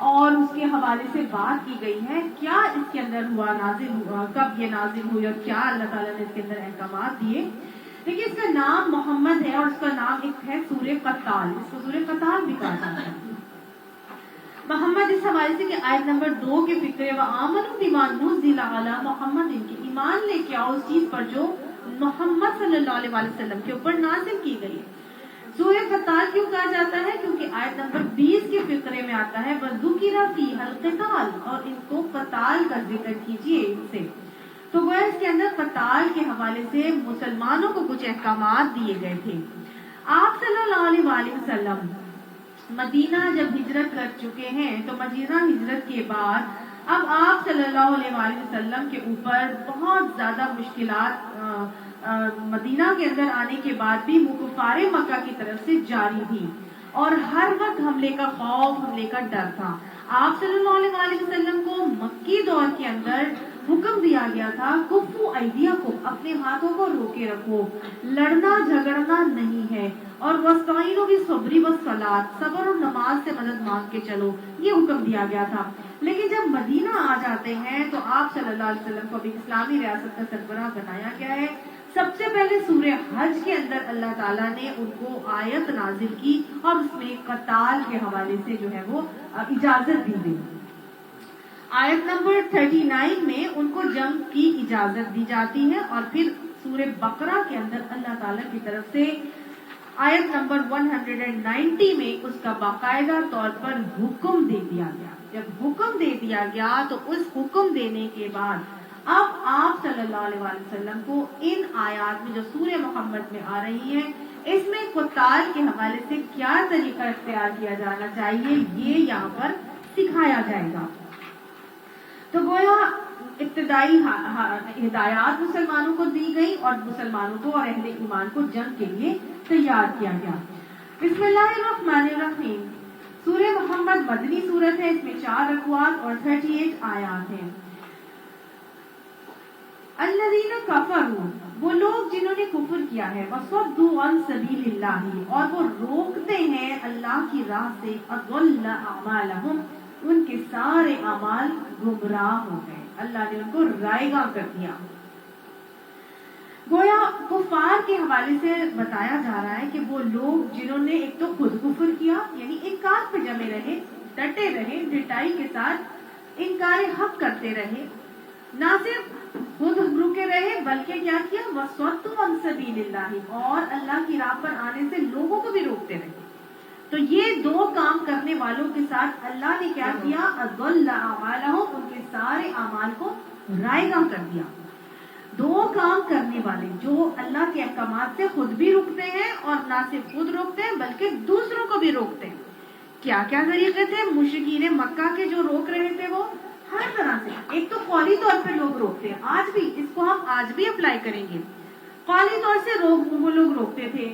اور اس کے حوالے سے بات کی گئی ہے کیا اس کے اندر ہوا، نازل ہوا، کب یہ نازل ہوئی اور کیا اللہ تعالیٰ نے اس کے اندر احکامات دیے. دیکھیے اس کا نام محمد ہے اور اس کا نام ایک ہے سورہ قتال، اس کو سورہ قتال بھی کہا جاتا ہے. محمد اس حوالے سے کہ آیت نمبر 2 کے فکرے وآمنوا بما نزل علی محمد، ان کی ایمان لے کے آؤ اس چیز پر جو محمد صلی اللہ علیہ وسلم کے اوپر نازل کی گئی. سورہ قتال کیوں کہا جاتا ہے؟ کیونکہ آیت نمبر 20 کے فقرے میں آتا ہے وَذُكِرَ فِيهَا الْقِتَالُ، اور ان کو قتال کا ذکر کیجئے ان سے. تو وہ اس کے اندر قتال کے حوالے سے مسلمانوں کو کچھ احکامات دیے گئے تھے. آپ صلی اللہ علیہ وآلہ وسلم مدینہ جب ہجرت کر چکے ہیں تو مدینہ ہجرت کے بعد اب آپ صلی اللہ علیہ وآلہ وسلم کے اوپر بہت زیادہ مشکلات مدینہ کے اندر آنے کے بعد بھی کفار مکہ کی طرف سے جاری تھی اور ہر وقت حملے کا خوف، حملے کا ڈر تھا. آپ صلی اللہ علیہ وآلہ وسلم کو مکی دور کے اندر حکم دیا گیا تھا کفو ایدیکم، اپنے ہاتھوں کو روکے رکھو، لڑنا جھگڑنا نہیں ہے، اور وَاسْتَعِینُوا بِالصَّبْرِ وَالصَّلَاةِ، صبر اور نماز سے مدد مانگ کے چلو، یہ حکم دیا گیا تھا. لیکن جب مدینہ آ جاتے ہیں تو آپ صلی اللہ علیہ وسلم کو ابھی اسلامی ریاست کا سربراہ بنایا گیا ہے. سب سے پہلے سورہ حج کے اندر اللہ تعالیٰ نے ان کو آیت نازل کی اور اس میں قتال کے حوالے سے جو ہے وہ اجازت دی گئی. آیت نمبر 39 میں ان کو جنگ کی اجازت دی جاتی ہے اور پھر سورہ بقرہ کے اندر اللہ تعالیٰ کی طرف سے آیت نمبر 190 میں اس کا باقاعدہ طور پر حکم دے دیا گیا. جب حکم دے دیا گیا تو اس حکم دینے کے بعد اب آپ صلی اللہ علیہ وآلہ وسلم کو ان آیات میں جو سورہ محمد میں آ رہی ہیں اس میں قتال کے حوالے سے کیا طریقہ اختیار کیا جانا چاہیے یہ یہاں پر سکھایا جائے گا. تو گویا ابتدائی ہدایات مسلمانوں کو دی گئی اور مسلمانوں کو اور اہل ایمان کو جنگ کے لیے تیار کیا گیا. بسم اللہ الرحمن الرحیم. سورہ محمد مدنی سورت ہے، اس میں 4 رکوعات اور 38 آیات ہیں. الذین کفروا، وہ لوگ جنہوں نے کفر کیا ہے، وصدوا عن سبیل اللہ، اور وہ روکتے ہیں اللہ کی راہ سے، اضل اعمالہم، ان کے سارے اعمال گمراہ ہو گئے، اللہ نے ان کو رائیگاں کر دیا. گویا کفار کے حوالے سے بتایا جا رہا ہے کہ وہ لوگ جنہوں نے ایک تو خود کفر کیا، یعنی انکار پہ جمے رہے، ڈٹے رہے، ڈٹائی کے ساتھ انکار حق کرتے رہے، نہ صرف خود رکے رہے بلکہ کیا کیا، وَصَدُّوا عَن سَبِيلِ اللَّهِ، اور اللہ کی راہ پر آنے سے لوگوں کو بھی روکتے رہے. تو یہ 2 کام کرنے والوں کے ساتھ اللہ نے کیا کیا، اضل اعمالہم، ان کے سارے اعمال کو رائیگاں کر دیا. 2 کام کرنے والے جو اللہ کے احکامات سے خود بھی رکتے ہیں اور نہ صرف خود روکتے ہیں بلکہ دوسروں کو بھی روکتے ہیں. کیا کیا طریقے تھے مشرکین مکہ کے جو روک رہے تھے؟ وہ ہر طرح سے، ایک تو قولی طور پہ لوگ روکتے ہیں، آج بھی اس کو ہم آج بھی اپلائی کریں گے. قولی طور سے وہ لوگ روکتے تھے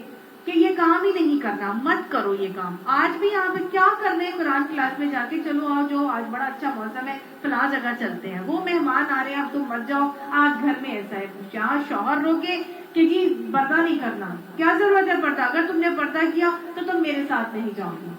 کہ یہ کام ہی نہیں کرنا، مت کرو یہ کام. آج بھی یہاں پہ کیا کر رہے ہیں قرآن کلاس میں جا کے، چلو آؤ جو آج بڑا اچھا موسم ہے فلاں جگہ چلتے ہیں، وہ مہمان آ رہے ہیں اب تم مت جاؤ، آج گھر میں ایسا ہے. جہاں شوہر روکے کہ جی پردہ نہیں کرنا، کیا ضرورت ہے پردہ، اگر تم نے پردہ کیا تو تم میرے ساتھ نہیں جاؤ گی،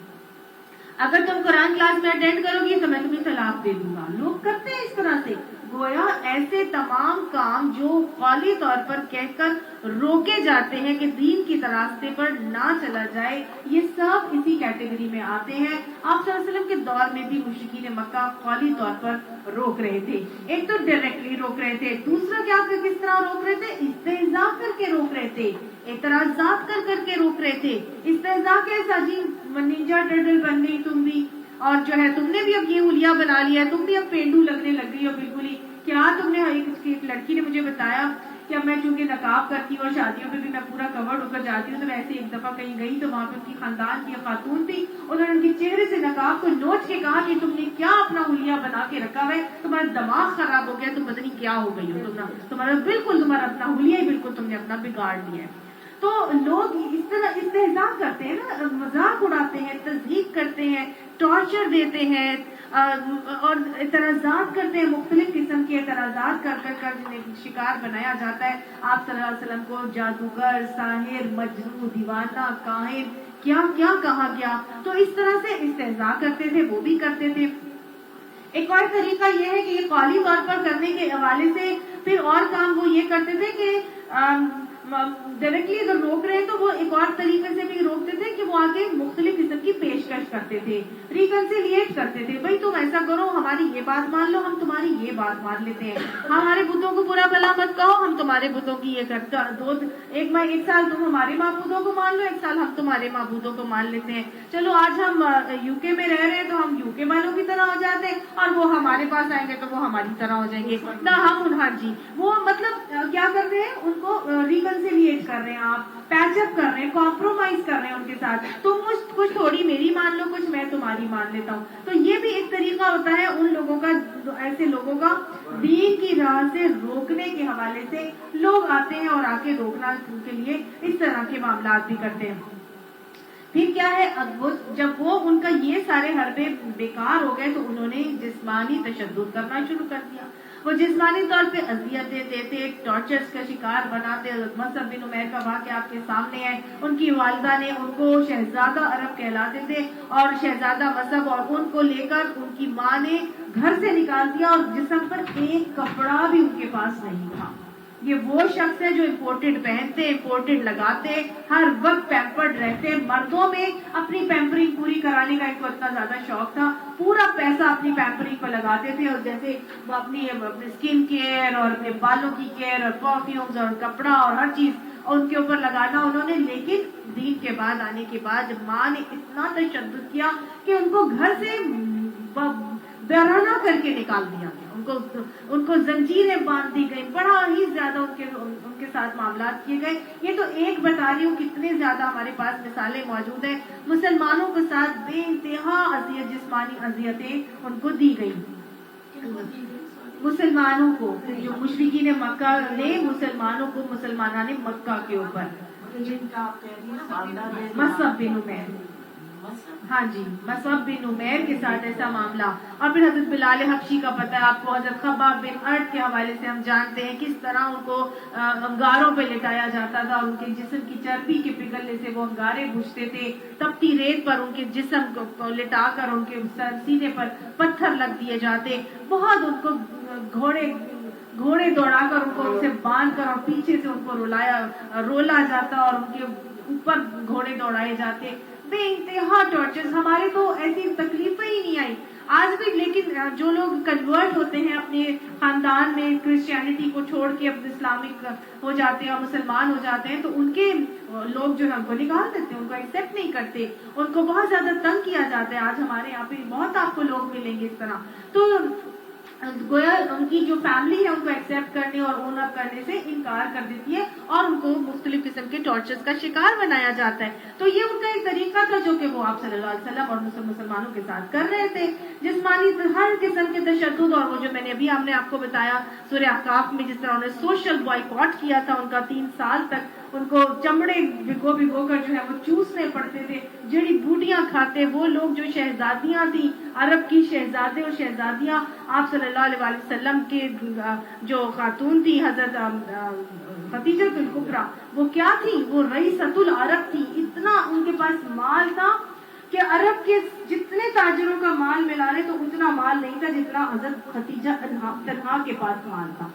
اگر تم قرآن کلاس میں اٹینڈ کرو گی تو میں تمہیں طلاق دے دوں گا. لوگ کرتے ہیں اس طرح سے. گویا ایسے تمام کام جو قولی طور پر کہہ کر روکے جاتے ہیں کہ دین کی راستے پر نہ چلا جائے، یہ سب اسی کیٹیگری میں آتے ہیں. آپ صلی اللہ علیہ وسلم کے دور میں بھی مشرکین مکہ قولی طور پر روک رہے تھے. ایک تو ڈائریکٹلی روک رہے تھے، دوسرا کیا کس طرح روک رہے تھے، استہزاء کر کے روک رہے تھے، اعتراضات کر کے روک رہے تھے. استہزاء کیسا جی، نینجا ٹرٹل بن گئی تم بھی، اور جو ہے تم نے بھی اب یہ ہولیا بنا لیا ہے، تم بھی اب پینڈو لگنے لگ گئی ہو بالکل ہی. کیا تم نے، ایک لڑکی نے مجھے بتایا کہ اب میں چونکہ نقاب کرتی ہوں اور شادیوں پہ بھی میں پورا کورڈ ہو کر جاتی ہوں، تو ویسے ایک دفعہ کہیں گئی تو وہاں پہ ان کی خاندان کی خاتون تھی، انہوں نے ان کے چہرے سے نقاب کو نوچ کے کہا کہ تم نے کیا اپنا ہولیا بنا کے رکھا ہے، تمہارا دماغ خراب ہو گیا، تم پتہ نہیں کیا ہو گئی ہو، تمہارا اپنا ہولیا ہی بالکل تم نے اپنا بگاڑ لیا ہے. تو لوگ اس طرح استہزاء کرتے ہیں نا، مذاق اڑاتے ہیں، تضحیک کرتے ہیں، ٹارچر دیتے ہیں اور اعتراضات کرتے ہیں، مختلف قسم کے اعتراضات کر جنہیں شکار بنایا جاتا ہے. آپ صلی اللہ علیہ وسلم کو جادوگر، ساحر، مجنون، دیوانہ، کاہن، کیا کیا کہا گیا. تو اس طرح سے استہزاء کرتے تھے، وہ بھی کرتے تھے. ایک اور طریقہ یہ ہے کہ یہ قولی طور پر کرنے کے حوالے سے پھر اور کام وہ یہ کرتے تھے کہ ڈائریکٹلی اگر روک رہے ہیں تو وہ ایک اور طریقے سے بھی روکتے تھے کہ وہ آگے مختلف قسم کی پیشکش کرتے تھے، ریکنسیلیٹ کرتے تھے. بھائی تم ایسا کرو، ہماری یہ بات مان لو، ہم تمہاری یہ بات مان لیتے ہیں. ہمارے بتوں کو برا بھلا مت کہو، ہم تمہارے بتوں کی یہ کرتا ایک سال تم ہمارے معبودوں کو مان لو، ایک سال ہم تمہارے معبودوں کو مان لیتے ہیں. چلو آج ہم یو کے میں رہ رہے ہیں تو ہم یو کے والوں کی طرح ہو جاتے ہیں، اور وہ ہمارے پاس آئیں گے تو وہ ہماری طرح ہو جائیں گے. نہ ہم ہاں جی وہ مطلب کیا کر رہے ہیں، ان کو ریکنسیلیٹ کر رہے ہیں، آپ پیچ اپ کر رہے ہیں، کمپرومائز کر رہے ہیں ان کے ساتھ. تم کچھ تھوڑی میری مان لو، کچھ میں تمہاری مان لیتا ہوں. تو یہ بھی ایک طریقہ ہوتا ہے ان لوگوں کا، ایسے لوگوں کا دین کی راہ سے روکنے کے حوالے سے. لوگ آتے ہیں اور آ کے روکنا کے لیے اس طرح کے معاملات بھی کرتے ہیں. پھر کیا ہے، جب وہ ان کا یہ سارے حربے بیکار ہو گئے تو انہوں نے جسمانی تشدد کرنا شروع کر دیا. وہ جسمانی طور پہ اذیتیں دیتے، ٹارچرز کا شکار بناتے. مصعب بن عمیر کا واقعہ آپ کے سامنے ہے. ان کی والدہ نے ان کو شہزادہ عرب کہلاتے تھے، اور شہزادہ مصعب، اور ان کو لے کر ان کی ماں نے گھر سے نکال دیا، اور جسم پر ایک کپڑا بھی ان کے پاس نہیں تھا. یہ وہ شخص ہے جو امپورٹڈ پہنتے، امپورٹڈ لگاتے، ہر وقت پیمپرڈ رہتے. مردوں میں اپنی پیمپرنگ پوری کرانے کا ان کو اتنا زیادہ شوق تھا، پورا پیسہ اپنی پیمپرنگ پر لگاتے تھے. اور جیسے وہ اپنی اسکن کیئر اور اپنے بالوں کی کیئر اور پرفیومز اور کپڑا اور ہر چیز ان کے اوپر لگانا انہوں نے. لیکن دین کے بعد آنے کے بعد ماں نے اتنا تشدد کیا کہ ان کو گھر سے بیرانہ کر کے نکال دیا گیا. ان کو زنجیریں باندھ دی گئی، بڑا ہی زیادہ ان کے ساتھ معاملات کیے گئے. یہ تو ایک بتا رہی ہوں، کتنے زیادہ ہمارے پاس مثالیں موجود ہیں. مسلمانوں کے ساتھ بے انتہا اذیت، جسمانی اذیتیں ان کو دی گئی. مسلمانوں کو، جو مشرکین مکہ نے مسلمانوں کو، مسلمانوں نے مکہ کے اوپر، مصعب بن عمیر، ہاں جی مصعب بن عمیر کے ساتھ ایسا معاملہ. اور پھر حضرت بلال حبشی کا پتہ ہے آپ کو، حضرت خباب بن ارد کے حوالے سے ہم جانتے ہیں کس طرح ان کو انگاروں پہ لٹایا جاتا تھا. ان کے جسم کی چربی کے پگھلنے سے وہ انگارے بجھتے تھے. تپتی ریت پر ان کے جسم کو لٹا کر ان کے سینے پر پتھر لگ دیے جاتے. بہت ان کو گھوڑے دوڑا کر ان کو ان سے باندھ کر اور پیچھے سے ان کو رولا جاتا اور ان کے اوپر گھوڑے دوڑائے جاتے. بے انتہا ٹارچرز. ہمارے تو ایسی تکلیفیں ہی نہیں آئی آج بھی. لیکن جو لوگ کنورٹ ہوتے ہیں اپنے خاندان میں، کرسچینٹی کو چھوڑ کے اب اسلامک ہو جاتے ہیں اور مسلمان ہو جاتے ہیں، تو ان کے لوگ جو ہے ان کو نکال دیتے ہیں، ان کو ایکسیپٹ نہیں کرتے، ان کو بہت زیادہ تنگ کیا جاتا ہے. آج ہمارے یہاں پہ بہت آپ کو لوگ ملیں گے اس طرح. تو گویا ان کی جو فیملی ہے ان کو ایکسیپٹ کرنے اور اون اپ کرنے سے انکار کر دیتی ہے، اور ان کو مختلف قسم کے ٹارچرز کا شکار بنایا جاتا ہے. تو یہ ان کا ایک طریقہ تھا جو کہ وہ آپ صلی اللہ علیہ وسلم اور مسلمانوں کے ساتھ کر رہے تھے. جسمانی ہر قسم کے تشدد. اور وہ جو میں نے ابھی ہم نے آپ کو بتایا سورہ احقاف میں جس طرح انہوں نے سوشل بائیکاٹ کیا تھا، ان کا 3 سال تک ان کو چمڑے بھگو کر جو ہے وہ چوسنے پڑتے تھے، جڑی بوٹیاں کھاتے. وہ لوگ جو شہزادیاں تھیں، عرب کی شہزادے اور شہزادیاں، آپ صلی اللہ علیہ وسلم کے جو خاتون تھی حضرت خدیجہ الکبریٰ، وہ کیا تھی؟ وہ رئیسۃ العرب تھی. اتنا ان کے پاس مال تھا کہ عرب کے جتنے تاجروں کا مال ملا لے تو اتنا مال نہیں تھا جتنا حضرت خدیجہ تنہا کے پاس مال تھا.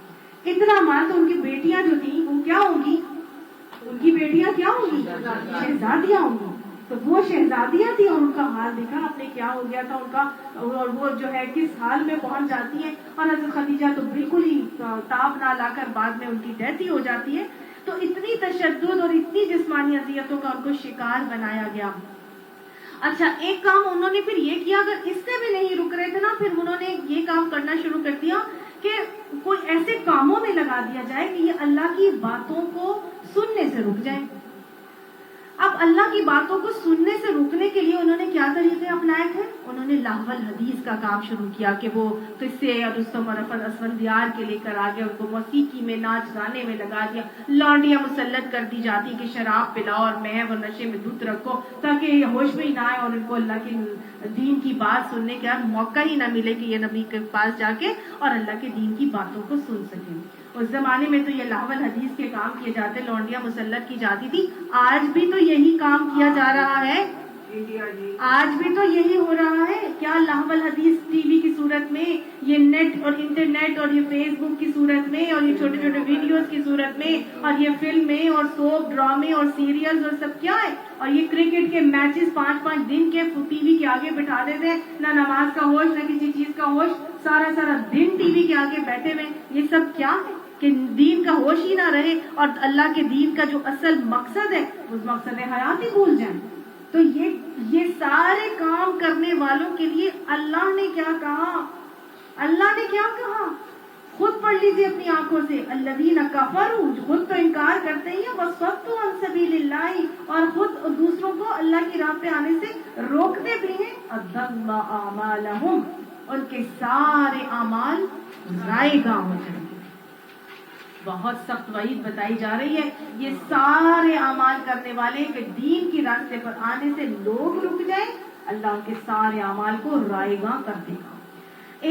اتنا مال. تو ان کی بیٹیاں جو تھیں وہ کیا ہوں گی؟ ان کی بیٹیاں کیا ہوں گی؟ شہزادیاں ہوں گی. تو وہ شہزادیاں تھیں اور ان کا حال دیکھا آپ نے کیا ہو گیا تھا ان کا، اور وہ جو ہے کس حال میں پہنچ جاتی ہیں. اور حضرت خدیجہ تو بالکل ہی تاب نہ لا کر بعد میں ان کی ڈیتھ ہی ہو جاتی ہے. تو اتنی تشدد اور اتنی جسمانی اذیتوں کا ان کو شکار بنایا گیا. اچھا ایک کام انہوں نے پھر یہ کیا، اگر اس سے بھی نہیں رک رہے تھے نا، پھر انہوں نے یہ کام کرنا شروع کر دیا کہ کوئی ایسے کاموں میں لگا دیا جائے کہ یہ اللہ کی باتوں کو سننے سے رک جائے. اب اللہ کی باتوں کو سننے سے روکنے کے لیے انہوں نے کیا طریقے اپنائے تھے؟ انہوں نے لہو الحدیث کا کام شروع کیا کہ وہ قصے رستم اور اسفندیار کے لے کر آگے ان کو موسیقی میں، ناچ گانے میں لگا دیا. لانڈیاں مسلط کر دی جاتی کہ شراب پلاؤ اور محو اور نشے میں دھت رکھو تاکہ یہ ہوش میں ہی نہ آئے اور ان کو اللہ کے دین کی بات سننے کا موقع ہی نہ ملے کہ یہ نبی کے پاس جا کے اور اللہ کے دین کی باتوں کو سن سکیں. اس زمانے میں تو یہ لاول حدیث کے کام کیے جاتے، لونڈیاں مسلط کی جاتی تھی، آج بھی تو یہی کام کیا جا رہا ہے، آج بھی تو یہی ہو رہا ہے. کیا لاول حدیث ٹی وی کی صورت میں، یہ نیٹ اور انٹرنیٹ اور یہ فیس بک کی صورت میں اور یہ چھوٹے چھوٹے ویڈیوز کی صورت میں اور یہ فلمیں اور سوپ ڈرامے اور سیریلز اور سب کیا ہے، اور یہ کرکٹ کے میچز 5 دن کے ٹی وی کے آگے بٹھا دیتے ہیں، نہ نماز کا ہوش نہ کسی چیز کا ہوش، سارا دن ٹی وی کے آگے بیٹھے ہوئے. یہ سب کیا ہے کہ دین کا ہوش ہی نہ رہے اور اللہ کے دین کا جو اصل مقصد ہے اس مقصد حیات ہی بھول جائیں. تو یہ سارے کام کرنے والوں کے لیے اللہ نے کیا کہا، اللہ نے کیا کہا، خود پڑھ لیجیے اپنی آنکھوں سے، الذین کفروا، خود تو انکار کرتے ہیں، وصدوا عن سبیل اللہ، اور خود دوسروں کو اللہ کی راہ پہ آنے سے روکتے بھی ہیں، اضل اعمالہم، ان کے سارے اعمال ضائع ہو جائیں گے. بہت سخت وعید بتائی جا رہی ہے. یہ سارے اعمال کرنے والے کہ دین کی راستے پر آنے سے لوگ رک جائیں، اللہ ان کے سارے اعمال کو رائیگاں کر دے گا.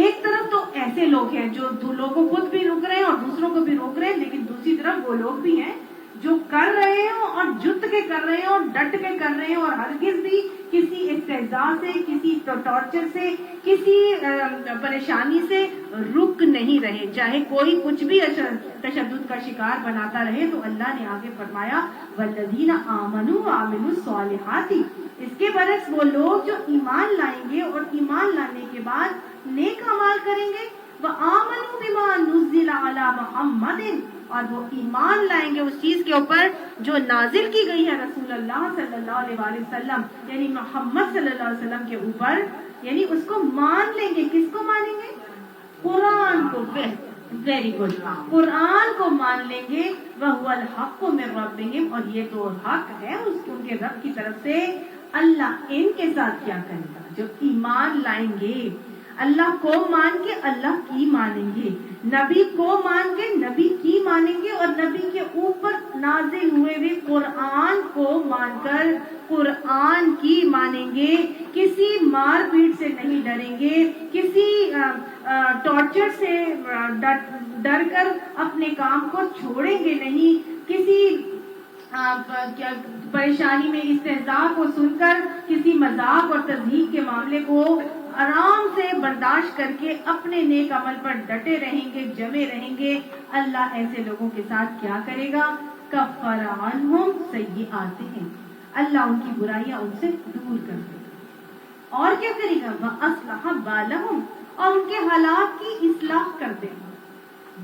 ایک طرف تو ایسے لوگ ہیں جو لوگوں کو خود بھی روک رہے ہیں اور دوسروں کو بھی روک رہے ہیں، لیکن دوسری طرف وہ لوگ بھی ہیں جو کر رہے ہیں اور جت کے کر رہے ہیں اور ڈٹ کے کر رہے ہیں اور ہرگز بھی کسی استہزاء سے، کسی ٹارچر سے، کسی پریشانی سے رک نہیں رہے، چاہے کوئی کچھ بھی تشدد کا شکار بناتا رہے. تو اللہ نے آگے فرمایا والذین آمنوا وعملوا الصالحات، اس کے برعکس وہ لوگ جو ایمان لائیں گے اور ایمان لانے کے بعد نیک اعمال کریں گے، وآمنوا بما نزل علی محمد، اور وہ ایمان لائیں گے اس چیز کے اوپر جو نازل کی گئی ہے رسول اللہ صلی اللہ علیہ وآلہ وسلم، یعنی محمد صلی اللہ علیہ وسلم کے اوپر، یعنی اس کو مان لیں گے. کس کو مانیں گے؟ قرآن کو. ویری گڈ، قرآن کو مان لیں گے. وَهُوَ الْحَقُّ مِن رَبِّهِمْ، اور یہ تو حق ہے ان کے رب کی طرف سے. اللہ ان کے ساتھ کیا کرے گا؟ جو ایمان لائیں گے، اللہ کو مان کے اللہ کی مانیں گے، نبی کو مان کے نبی کی مانیں گے، اور نبی کے اوپر نازل ہوئے ہوئے قرآن کو مان کر قرآن کی مانیں گے، کسی مار پیٹ سے نہیں ڈریں گے، کسی ٹارچر سے ڈر کر اپنے کام کو چھوڑیں گے نہیں، کسی پریشانی میں استہزاء کو سن کر کسی مذاق اور تضحیک کے معاملے کو آرام سے برداشت کر کے اپنے نیک عمل پر ڈٹے رہیں گے، جمے رہیں گے. اللہ ایسے لوگوں کے ساتھ کیا کرے گا؟ کفر عنہم سیئاتہم، اللہ ان کی برائیاں ان سے دور کر دے گا. اور کیا کرے گا؟ وَأَصْلَحَ بَالَهُمْ، اور ان کے حالات کی اصلاح کر دے گا.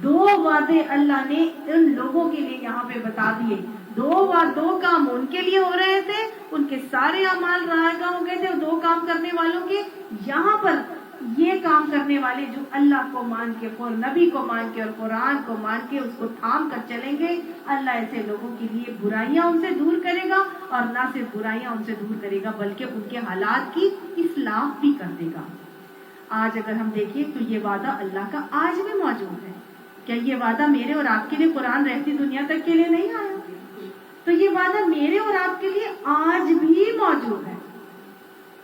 2 وعدے اللہ نے ان لوگوں کے لیے یہاں پہ بتا دیے. 2 کام ان کے لیے ہو رہے تھے، ان کے سارے اعمال رائیگاں ہو گئے تھے. 2 کام کرنے والوں کے، یہاں پر یہ کام کرنے والے جو اللہ کو مان کے اور نبی کو مان کے اور قرآن کو مان کے اس کو تھام کر چلیں گے، اللہ ایسے لوگوں کے لیے برائیاں ان سے دور کرے گا، اور نہ صرف برائیاں ان سے دور کرے گا بلکہ ان کے حالات کی اصلاح بھی کر دے گا. آج اگر ہم دیکھیں تو یہ وعدہ اللہ کا آج بھی موجود ہے. کیا یہ وعدہ میرے اور آپ کے لیے قرآن رہتی دنیا تک کے لیے نہیں آیا؟ تو یہ وعدہ میرے اور آپ کے لیے آج بھی موجود ہے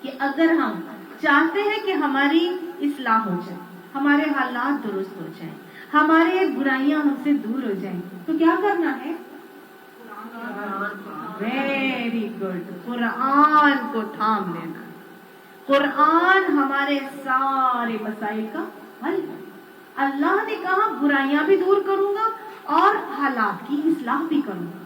کہ اگر ہم چاہتے ہیں کہ ہماری اصلاح ہو جائے، ہمارے حالات درست ہو جائیں، ہمارے برائیاں ہم سے دور ہو جائیں، تو کیا کرنا ہے؟ ویری گڈ، قرآن کو تھام لینا. قرآن ہمارے سارے مسائل کا حل ہے. اللہ نے کہا برائیاں بھی دور کروں گا اور حالات کی اصلاح بھی کروں گا.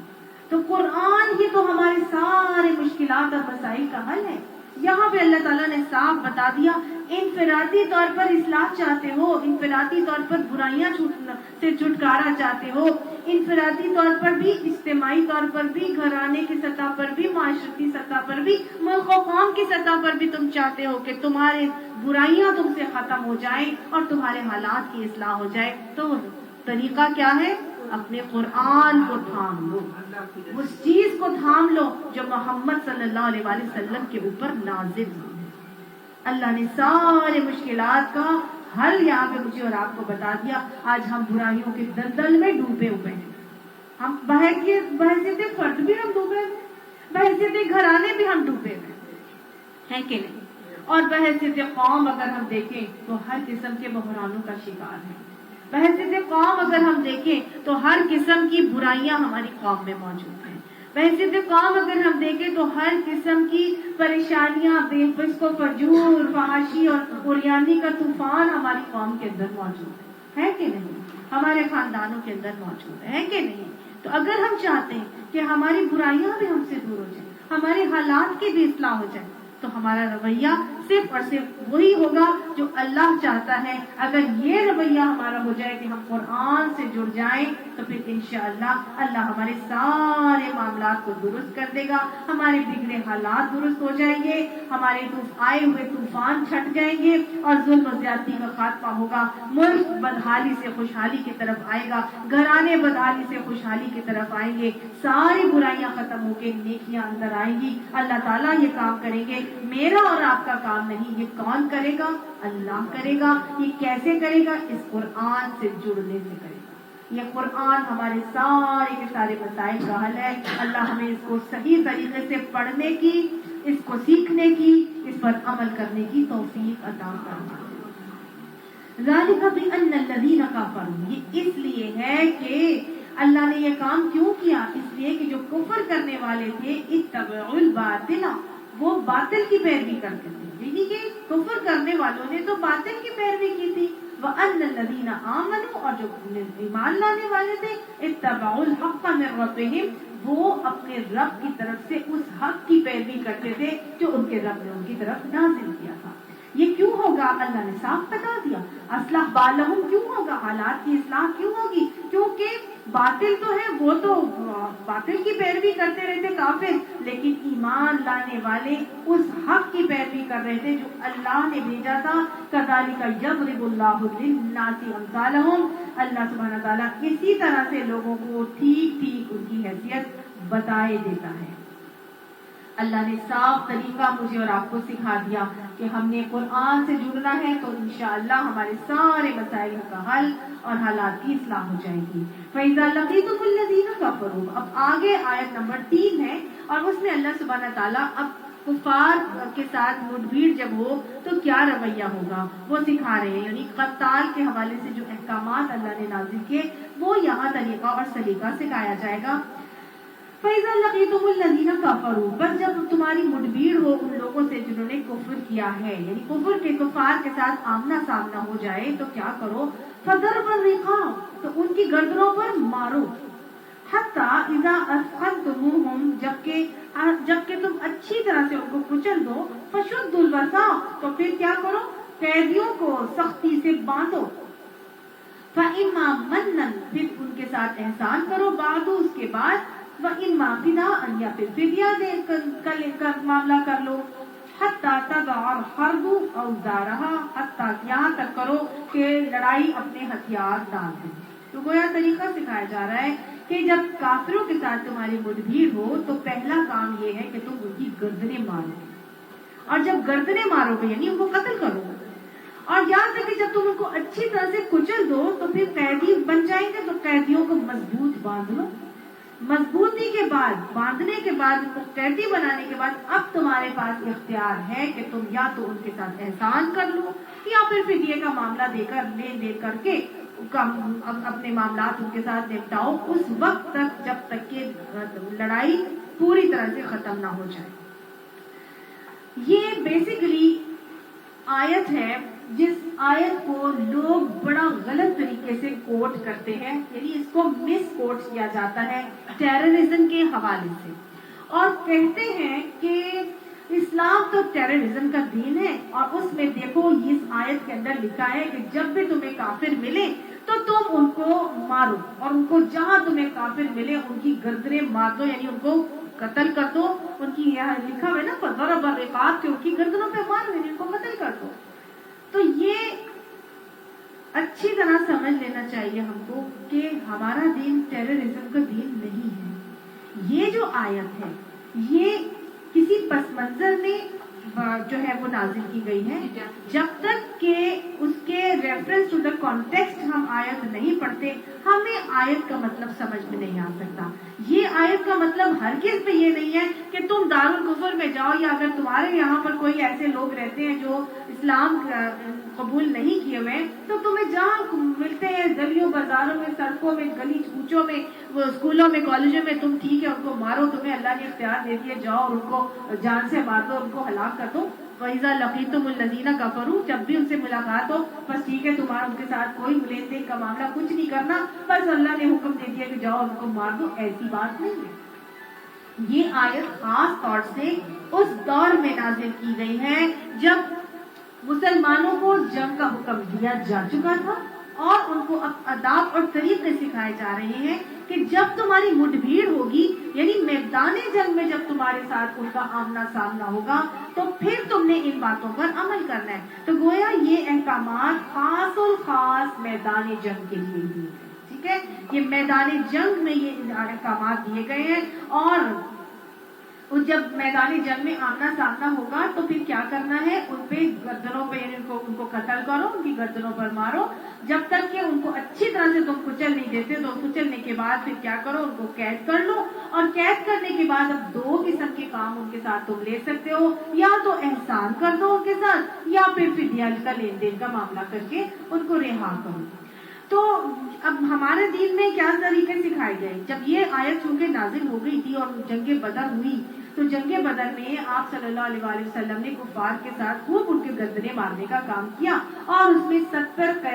تو قرآن ہی تو ہمارے سارے مشکلات اور مسائل کا حل ہے. یہاں پہ اللہ تعالیٰ نے صاف بتا دیا، انفرادی طور پر اصلاح چاہتے ہو، انفرادی طور پر برائیاں سے چھٹکارا چاہتے ہو، انفرادی طور پر بھی، اجتماعی طور پر بھی، گھرانے کی سطح پر بھی، معاشرتی سطح پر بھی، ملک و قوم کی سطح پر بھی تم چاہتے ہو کہ تمہارے برائیاں تم سے ختم ہو جائیں اور تمہارے حالات کی اصلاح ہو جائے، تو طریقہ کیا ہے؟ اپنے قرآن کو تھام لو، اس چیز کو تھام لو جو محمد صلی اللہ علیہ وآلہ وسلم کے اوپر نازل ہوئی ہے. اللہ نے سارے مشکلات کا حل یہاں پہ مجھے اور آپ کو بتا دیا. آج ہم برائیوں کے دلدل میں ڈوبے ہوئے ہیں. ہم بحیثیت فرد بھی ہم ڈوبے ہوئے ہیں، بحیثیت گھرانے بھی ہم ڈوبے ہوئے ہیں کہ نہیں؟ اور بحیثیت قوم اگر ہم دیکھیں تو ہر قسم کے بحرانوں کا شکار ہے. بحیثیت قوم اگر ہم دیکھیں تو ہر قسم کی برائیاں ہماری قوم میں موجود ہیں. بحیثیت قوم اگر ہم دیکھیں تو ہر قسم کی پریشانیاں، بے فسق و فجور، فحاشی اور عریانی کا طوفان ہماری قوم کے اندر موجود ہے کہ نہیں؟ ہمارے خاندانوں کے اندر موجود ہے کہ نہیں؟ تو اگر ہم چاہتے ہیں کہ ہماری برائیاں بھی ہم سے دور ہو جائیں، ہمارے حالات کی بھی اصلاح ہو جائے، تو ہمارا رویہ صرف اور صرف وہی ہوگا جو اللہ چاہتا ہے. اگر یہ رویہ ہمارا ہو جائے کہ ہم قرآن سے جڑ جائیں تو پھر انشاءاللہ اللہ ہمارے سارے معاملات کو درست کر دے گا. ہمارے بگڑے حالات درست ہو جائیں گے، ہمارے آئے ہوئے طوفان چھٹ جائیں گے اور ظلم و زیادتی کا خاتمہ ہوگا. ملک بدحالی سے خوشحالی کی طرف آئے گا، گھرانے بدحالی سے خوشحالی کی طرف آئیں گے، ساری برائیاں ختم ہو کے نیکیاں اندر آئیں گی. اللہ تعالیٰ یہ کام کریں گے. میرا اور آپ کا کام نہیں، یہ کون کرے گا؟ اللہ کرے گا. یہ کیسے کرے گا؟ اس قرآن سے جڑنے سے کرے گا. یہ قرآن ہمارے سارے کے سارے مسائل کا حل ہے. اللہ ہمیں اس کو صحیح طریقے سے پڑھنے کی، اس کو سیکھنے کی، اس پر عمل کرنے کی توفیق عطا فرمائے. ذالک بأن الذین کفروا، یہ اس لیے ہے کہ اللہ نے یہ کام کیوں کیا؟ اس لیے کہ جو کفر کرنے والے تھے اتبعوا الباطل، وہ باطل کی پیروی کرتے تھے. یعنی کہ کفر کرنے والوں نے تو باطل کی پیروی کی تھی. وَأَنَّ الَّذِينَ آمَنُوا، اور جو ایمان لانے والے تھے اتبعوا الحق من ربهم، وہ اپنے رب کی طرف سے اس حق کی پیروی کرتے تھے جو ان کے رب نے ان کی طرف نازل کیا تھا. یہ کیوں ہوگا؟ اللہ نے صاف بتا دیا. اصلاح بالہم کیوں ہوگا؟ حالات کی اصلاح کیوں ہوگی؟ کیونکہ باطل تو ہے، وہ تو باطل کی پیروی کرتے رہتے کافر، لیکن ایمان لانے والے اس حق کی پیروی کر رہے تھے جو اللہ نے بھیجا تھا. کذالک یضرب اللہ للناس امثالہم، اللہ سبحانہ تعالیٰ اسی طرح سے لوگوں کو ٹھیک ٹھیک ان کی حیثیت بتائے دیتا ہے. اللہ نے صاف طریقہ مجھے اور آپ کو سکھا دیا کہ ہم نے قرآن سے جڑنا ہے تو انشاءاللہ ہمارے سارے مسائل کا حل اور حالات کی اصلاح ہو جائے گی. فَإِذَا لَقِيتُمُ الَّذِينَ كَفَرُوا، اب آگے آیت نمبر 3 ہے اور اس میں اللہ سبحانہ تعالیٰ اب کفار کے ساتھ مٹبھیڑ جب ہو تو کیا رویہ ہوگا وہ سکھا رہے ہیں. یعنی قتال کے حوالے سے جو احکامات اللہ نے نازل کیے وہ یہاں طریقہ اور سلیقہ سکھایا جائے گا. فَإِذَا لَقِيتُمُ الَّذِينَ كَفَرُوا، بس جب تمہاری مٹبھیڑ ہو ان لوگوں سے جنہوں نے کفر کیا ہے، یعنی کفر کے کفار کے ساتھ آمنا سامنا ہو جائے تو کیا کرو؟ فَضَرْبَ الرِّقَابِ، تو ان کی گردنوں پر مارو. حَتَّى إِذَا أَثْخَنْتُمُوهُمْ، جبکہ تم اچھی طرح سے ان کو کچل دو. فَشُدُّوا الْوَثَاقَ، تو پھر کیا کرو؟ قیدیوں کو سختی سے باندھو. فَإِمَّا مَنًّا، پھر ان کے ساتھ احسان کرو بعد اس کے بعد. وَإِمَّا فِدَاءً، یا پھر فدیہ دے کر معاملہ کر لو. حَتَّى تَضَعَ الْحَرْبُ أَوْزَارَهَا، حتیٰ یہاں تک کرو کہ لڑائی اپنے ہتھیار ڈال دے. تو گویا طریقہ سکھایا جا رہا ہے کہ جب کافروں کے ساتھ تمہاری مٹبھیڑ ہو تو پہلا کام یہ ہے کہ تم ان کی گردنیں مارو، اور جب گردنیں مارو گے یعنی ان کو قتل کرو، اور یاد رکھیں جب تم ان کو اچھی طرح سے کچل دو تو پھر قیدی بن جائیں گے، تو قیدیوں کو مضبوط باندھ لو. مضبوطی کے بعد، باندھنے کے بعد، قیدی بنانے کے بعد اب تمہارے پاس اختیار ہے کہ تم یا تو ان کے ساتھ احسان کر لو یا پھر فدیے کا معاملہ دے کر لین دین کر کے اپنے معاملات ان کے ساتھ نپٹاؤ اس وقت تک جب تک کہ لڑائی پوری طرح سے ختم نہ ہو جائے. یہ بیسیکلی آیت ہے جس آیت کو لوگ بڑا غلط طریقے سے کوٹ کرتے ہیں، یعنی اس کو مس کوٹ کیا جاتا ہے ٹیررزم کے حوالے سے، اور کہتے ہیں کہ اسلام تو ٹیررزم کا دین ہے، اور اس میں دیکھو اس آیت کے اندر لکھا ہے کہ جب بھی تمہیں کافر ملے تو تم ان کو مارو، اور ان کو جہاں تمہیں کافر ملے ان کی گردنیں مار دو، یعنی ان کو قتل کر دو. ان کی یہاں لکھا ہوا ہے نا فَضَرَبَ الرِّقَابَ، کہ ان کی گردنوں پہ مارو یعنی ان کو قتل کر دو. تو یہ اچھی طرح سمجھ لینا چاہیے ہم کو کہ ہمارا دین ٹیررزم کا دین نہیں ہے. یہ جو آیت ہے یہ کسی پس منظر میں جو ہے وہ نازل کی گئی ہے. جب تک کہ اس کے ریفرنس ٹو دا کانٹیکسٹ ہم آیت نہیں پڑھتے ہمیں آیت کا مطلب سمجھ میں نہیں آ سکتا. یہ آیت کا مطلب ہرگز بھی یہ نہیں ہے کہ تم دارالکفر میں جاؤ، یا اگر تمہارے یہاں پر کوئی ایسے لوگ رہتے ہیں جو اسلام قبول نہیں کیے ہوئے تو تمہیں جہاں ملتے ہیں بازاروں میں, سڑکوں میں, گلی کوچوں میں, وہ اسکولوں میں, کالجوں میں, تم ٹھیک ہے ان کو مارو, تمہیں اللہ نے اختیار دے دیے, جاؤ ان کو جان سے مار دو, ان کو ہلاک کر دو. وَإِذَا لَقِيتُمُ الَّذِينَ كَفَرُوا, جب بھی ان سے ملاقات ہو بس ٹھیک ہے, تمہارا ان کے ساتھ کوئی لین دین کا معاملہ کچھ نہیں کرنا, بس اللہ نے حکم دے دیا کہ جاؤ ان کو مار دو. ایسی بات نہیں ہے. یہ آیت خاص طور سے اس دور میں نازل کی گئی ہے جب مسلمانوں کو جنگ کا حکم دیا جا چکا تھا اور ان کو اب آداب اور طریقے سکھائے جا رہے ہیں کہ جب تمہاری مٹ بھیڑ ہوگی, یعنی میدان جنگ میں جب تمہارے ساتھ ان کا آمنا سامنا ہوگا تو پھر تم نے ان باتوں پر عمل کرنا ہے. تو گویا یہ احکامات خاص اور خاص میدان جنگ کے لیے ہی ہے. ٹھیک ہے, یہ میدان جنگ میں یہ احکامات دیے گئے ہیں, اور جب میدان جنگ میں آمنا سامنا ہوگا تو پھر کیا کرنا ہے, ان پہ گردنوں پہ, یعنی ان کو قتل کرو, ان کی گردنوں پر مارو, جب تک کہ ان کو اچھی طرح سے تم کچل نہیں دیتے. تو کچلنے کے بعد پھر کیا کرو, ان کو قید کر لو, اور قید کرنے کے بعد اب دو قسم کے کام ان کے ساتھ تم لے سکتے ہو, یا تو احسان کر دو ان کے ساتھ, یا پھر فدیہ کا لین دین کا معاملہ کر کے ان کو رہا کرو. تو اب ہمارے دین میں کیا طریقے سکھائے گئے. جب یہ آیت چونکہ نازل ہو گئی تھی اور جنگ بدر ہوئی, تو جنگ بدر میں آپ صلی اللہ علیہ وآلہ وسلم نے کفار کے ساتھ خوب ان کے گردنے مارنے کا کام کیا, اور اس میں 70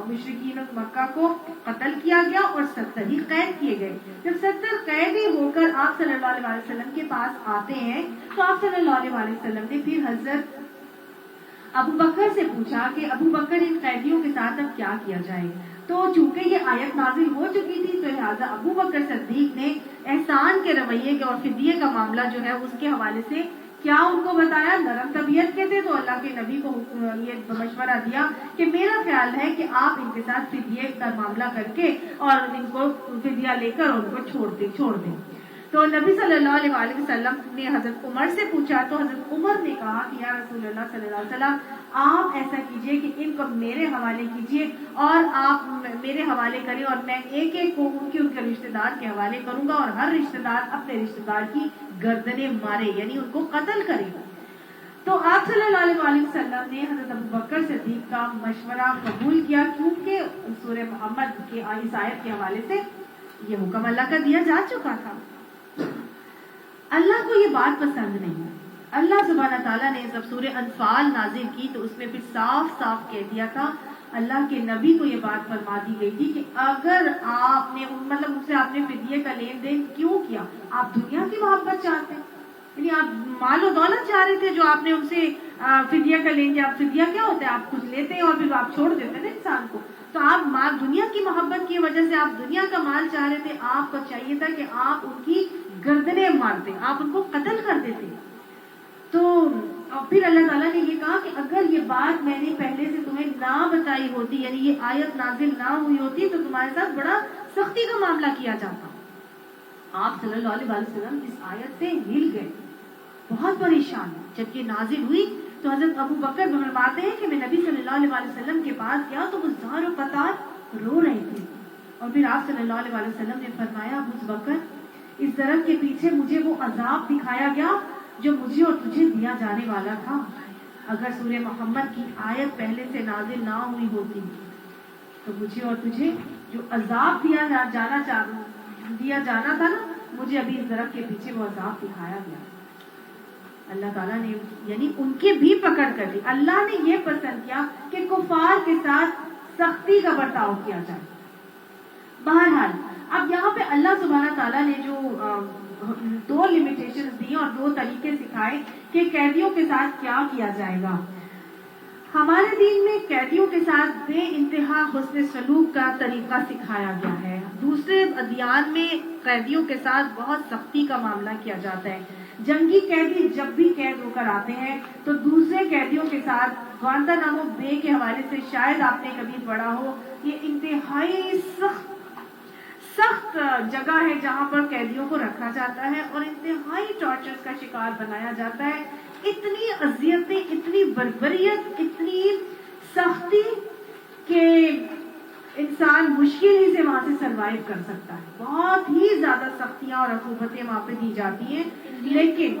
مشرکین مکہ کو قتل کیا گیا اور 70 ہی قید کیے گئے. جب 70 قیدی ہو کر آپ صلی اللہ علیہ وآلہ وسلم کے پاس آتے ہیں تو آپ صلی اللہ علیہ وآلہ وسلم نے پھر حضرت ابو بکر سے پوچھا کہ ابو بکر ان قیدیوں کے ساتھ اب کیا کیا جائے. تو چونکہ یہ آیت نازل ہو چکی تھی تو لہٰذا ابو بکر صدیق نے احسان کے رویے کے اور فدیے کا معاملہ جو ہے اس کے حوالے سے کیا ان کو بتایا. نرم طبیعت کے تھے تو اللہ کے نبی کو یہ مشورہ دیا کہ میرا خیال ہے کہ آپ ان کے ساتھ فدیے کا معاملہ کر کے اور ان کو فدیہ لے کر ان کو چھوڑ دیں. تو نبی صلی اللہ علیہ وآلہ وسلم نے حضرت عمر سے پوچھا, تو حضرت عمر نے کہا کہ یا رسول اللہ صلی اللہ علیہ وسلم, آپ ایسا کیجئے کہ ان کو میرے حوالے کیجئے اور آپ میرے حوالے کریں, اور میں ایک ایک کو ان کے رشتہ دار کے حوالے کروں گا, اور ہر رشتہ دار اپنے رشتہ دار کی گردنیں مارے, یعنی ان کو قتل کرے گا. تو آپ صلی اللہ علیہ وآلہ وسلم نے حضرت ابو بکر صدیق کا مشورہ قبول کیا, کیونکہ سورہ محمد کے اس آیت کے حوالے سے یہ حکم اللہ کا دیا جا چکا تھا. اللہ کو یہ بات پسند نہیں ہے. اللہ سبحانہ تعالیٰ نے جب سورہ انفال نازل کی تو اس میں پھر صاف صاف کہہ دیا تھا, اللہ کے نبی کو یہ بات فرما دی گئی تھی کہ اگر آپ نے مطلب اس سے آپ نے فدیے کا لین دین کیوں کیا, آپ دنیا کی محبت چاہتے ہیں, یعنی آپ مال و دولت چاہ رہے تھے جو آپ نے ان سے فدیہ کا لین دیا. فدیہ کیا ہوتا ہے, آپ کچھ لیتے ہیں اور پھر آپ چھوڑ دیتے ہیں نا انسان کو. تو آپ دنیا کی محبت کی وجہ سے آپ دنیا کا مال چاہ رہے تھے, آپ کو چاہیے تھا کہ آپ ان کی گردنیں مارتے, آپ ان کو قتل کر دیتے. تو پھر اللہ تعالیٰ نے یہ کہا کہ اگر یہ بات میں نے پہلے سے تمہیں نہ بتائی ہوتی, یعنی یہ آیت نازل نہ ہوئی ہوتی, تو تمہارے ساتھ بڑا سختی کا معاملہ کیا جاتا. آپ صلی اللہ علیہ وسلم اس آیت سے ہل گئے, بہت پریشان. جب یہ نازل ہوئی تو حضرت ابو بکر فرماتے ہیں کہ میں نبی صلی اللہ علیہ وسلم کے پاس گیا تو وہ زار و قطار رو رہے تھے, اور پھر آپ صلی اللہ علیہ وسلم نے فرمایا, ابو بکر اس درخت کے پیچھے مجھے وہ عذاب دکھایا گیا جو مجھے اور تجھے دیا جانے والا تھا. اگر سورہ محمد کی آیت پہلے سے نازل نہ ہوئی ہوتی تو مجھے اور تجھے جو عذاب دیا جانا تھا نا, مجھے ابھی اس درخت کے پیچھے وہ عذاب دکھایا گیا. اللہ تعالیٰ نے یعنی ان کی بھی پکڑ کر دی. اللہ نے یہ پسند کیا کہ کفار کے ساتھ سختی کا برتاؤ کیا جائے. بہرحال اب یہاں پہ اللہ سبحانہ تعالیٰ نے جو 2 لمیٹیشنز دی اور 2 طریقے سکھائے کہ قیدیوں کے ساتھ کیا کیا جائے گا. ہمارے دین میں قیدیوں کے ساتھ بے انتہا حسن سلوک کا طریقہ سکھایا گیا ہے. دوسرے ادیان میں قیدیوں کے ساتھ بہت سختی کا معاملہ کیا جاتا ہے. جنگی قیدی جب بھی قید ہو کر آتے ہیں تو دوسرے قیدیوں کے ساتھ گوانتانامو بے کے حوالے سے شاید آپ نے کبھی پڑھا ہو, یہ انتہائی سخت جگہ ہے جہاں پر قیدیوں کو رکھا جاتا ہے اور انتہائی ٹارچرز کا شکار بنایا جاتا ہے. اتنی اذیتیں, اتنی بربریت, اتنی سختی کہ انسان مشکل ہی سے وہاں سے سروائیو کر سکتا ہے. بہت ہی زیادہ سختیاں اور عقوبتیں وہاں پہ دی جاتی ہیں. لیکن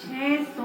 600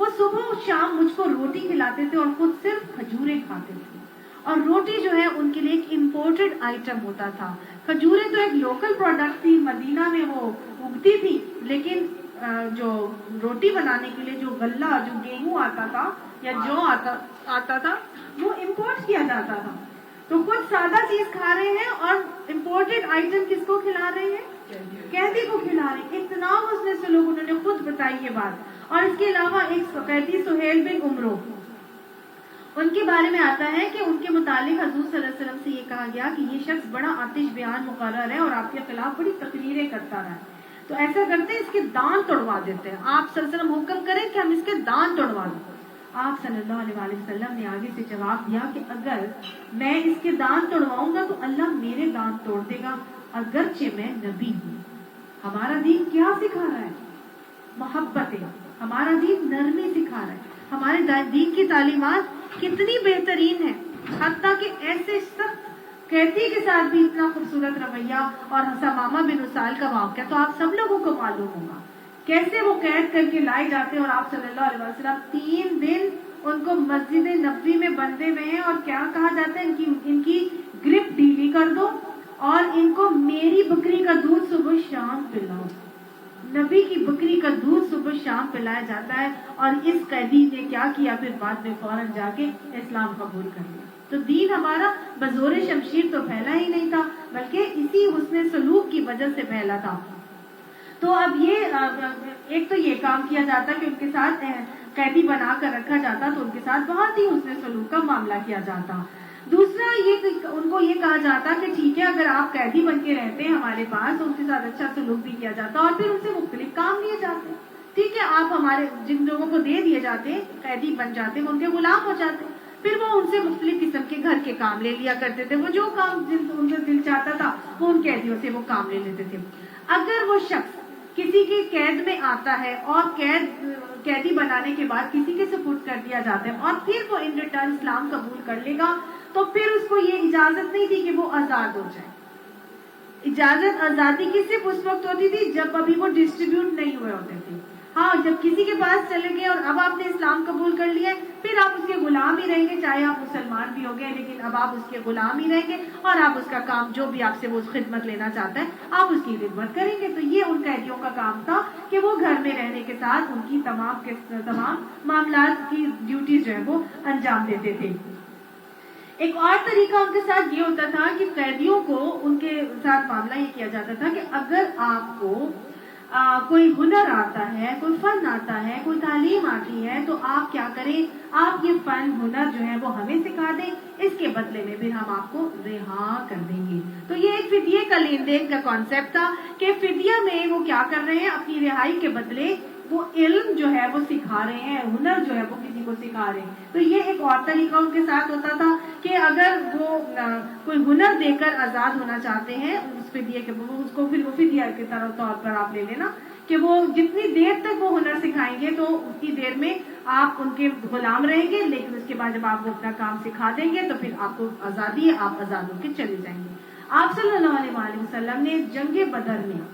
وہ صبح شام مجھ کو روٹی کھلاتے تھے اور خود صرف کھجوریں کھاتے تھے. اور روٹی جو ہے ان کے لیے ایک امپورٹڈ آئٹم ہوتا تھا. کھجوریں تو ایک لوکل پروڈکٹ تھی, مدینہ میں وہ اگتی تھی, لیکن جو روٹی بنانے کے لیے جو غلہ, جو گیہوں آتا تھا یا جو آتا تھا, وہ امپورٹ کیا جاتا تھا. تو خود سادہ چیز کھا رہے ہیں اور امپورٹڈ آئٹم کس کو کھلا رہے ہیں؟ قیدی کو کھلا رہے ہیں. اتنا حسن سلوک, انہوں نے خود بتائی یہ بات. اور اس کے علاوہ ایک قیدی سہیل بن عمرو, ان کے بارے میں آتا ہے کہ ان کے متعلق حضور صلی اللہ علیہ وسلم سے یہ کہا گیا کہ یہ شخص بڑا آتش بیان مقرر ہے اور آپ کے خلاف بڑی تقریریں کرتا رہا ہے. تو ایسا کرتے ہیں اس کے دان توڑوا دیتے ہیں. آپ صلی اللہ علیہ وسلم حکم کریں کہ ہم اس کے دان توڑوا دیں. آپ صلی اللہ علیہ وسلم نے آگے سے جواب دیا کہ اگر میں اس کے دان توڑواؤں گا تو اللہ میرے دان توڑ دے گا, اگرچہ میں نبی ہوں. ہمارا دین کیا سکھا رہا ہے؟ محبت ہے. ہمارا دین نرمی سکھا رہا ہے. ہمارے دین کی تعلیمات کتنی بہترین ہے, حتیٰ کہ ایسے سخت قیدی کے ساتھ بھی اتنا خوبصورت رویہ. اور ثمامہ بن اسال کا واقعہ تو آپ سب لوگوں کو معلوم ہوگا, کیسے وہ قید کر کے لائے جاتے ہیں اور آپ صلی اللہ علیہ وسلم 3 دن ان کو مسجد نبوی میں بندے ہوئے ہیں. اور کیا کہا جاتا ہے, ان کی گرپ ڈھیلی کر دو اور ان کو میری بکری کا دودھ صبح شام پلاؤ. نبی کی بکری کا دودھ صبح شام پلایا جاتا ہے. اور اس قیدی نے کیا کیا, پھر بعد میں فوراً جا کے اسلام قبول کر لیا. تو دین ہمارا بزور شمشیر تو پھیلا ہی نہیں تھا, بلکہ اسی حسن سلوک کی وجہ سے پھیلا تھا. تو اب یہ ایک تو یہ کام کیا جاتا کہ ان کے ساتھ قیدی بنا کر رکھا جاتا, تو ان کے ساتھ بہت ہی حسن سلوک کا معاملہ کیا جاتا. دوسرا یہ ان کو یہ کہا جاتا کہ ٹھیک ہے اگر آپ قیدی بن کے رہتے ہیں ہمارے پاس تو ان کے ساتھ اچھا سلوک بھی کیا جاتا اور پھر ان سے مختلف کام لیے جاتے. ٹھیک ہے, آپ ہمارے جن لوگوں کو دے دیے جاتے قیدی بن جاتے, وہ ان کے غلام ہو جاتے, پھر وہ ان سے مختلف قسم کے گھر کے کام لے لیا کرتے تھے. وہ جو کام ان کا دل چاہتا تھا وہ ان قیدیوں سے وہ کام لے لیتے تھے. اگر وہ شخص کسی کے قید میں آتا ہے اور قیدی بنانے کے بعد کسی کے سپرد کر دیا جاتا ہے اور پھر وہ ان ریٹرن اسلام قبول کر لے گا, تو پھر اس کو یہ اجازت نہیں تھی کہ وہ آزاد ہو جائے. اجازت آزادی کی صرف اس وقت ہوتی تھی جب ابھی وہ ڈسٹریبیوٹ نہیں ہوئے ہوتے تھے. ہاں, جب کسی کے پاس چلے گئے اور اب آپ نے اسلام قبول کر لیا, پھر آپ اس کے غلام ہی رہیں گے, چاہے آپ مسلمان بھی ہو گئے, لیکن اب آپ اس کے غلام ہی رہیں گے اور آپ اس کا کام جو بھی آپ سے وہ خدمت لینا چاہتا ہے آپ اس کی خدمت کریں گے. تو یہ ان قیدیوں کا کام تھا کہ وہ گھر میں رہنے کے ساتھ ان کی تمام معاملات کی ڈیوٹیز جو ہے وہ انجام دیتے تھے. ایک اور طریقہ ان کے ساتھ یہ ہوتا تھا کہ قیدیوں کو ان کے ساتھ معاملہ یہ کیا جاتا تھا کہ اگر آپ کو کوئی ہنر آتا ہے, کوئی فن آتا ہے, کوئی تعلیم آتی ہے, تو آپ کیا کریں, آپ یہ فن ہنر جو ہے وہ ہمیں سکھا دیں, اس کے بدلے میں پھر ہم آپ کو رہا کر دیں گے. تو یہ ایک فدیے کا لین دین کا کانسیپٹ تھا کہ فدیہ میں وہ کیا کر رہے ہیں, اپنی رہائی کے بدلے وہ علم جو ہے وہ سکھا رہے ہیں, ہنر جو ہے وہ کسی کو سکھا رہے ہیں. تو یہ ایک اور طریقہ ان کے ساتھ ہوتا تھا کہ اگر وہ کوئی ہنر دے کر آزاد ہونا چاہتے ہیں اس فدیے کے, اس کو پھر وہ فدیہ کے طور پر آپ لے لینا کہ وہ جتنی دیر تک وہ ہنر سکھائیں گے تو اتنی دیر میں آپ ان کے غلام رہیں گے, لیکن اس کے بعد جب آپ وہ اپنا کام سکھا دیں گے تو پھر آپ کو آزادی ہے, آپ آزاد ہو کے چلے جائیں گے. آپ صلی اللہ علیہ وسلم نے جنگ بدر میں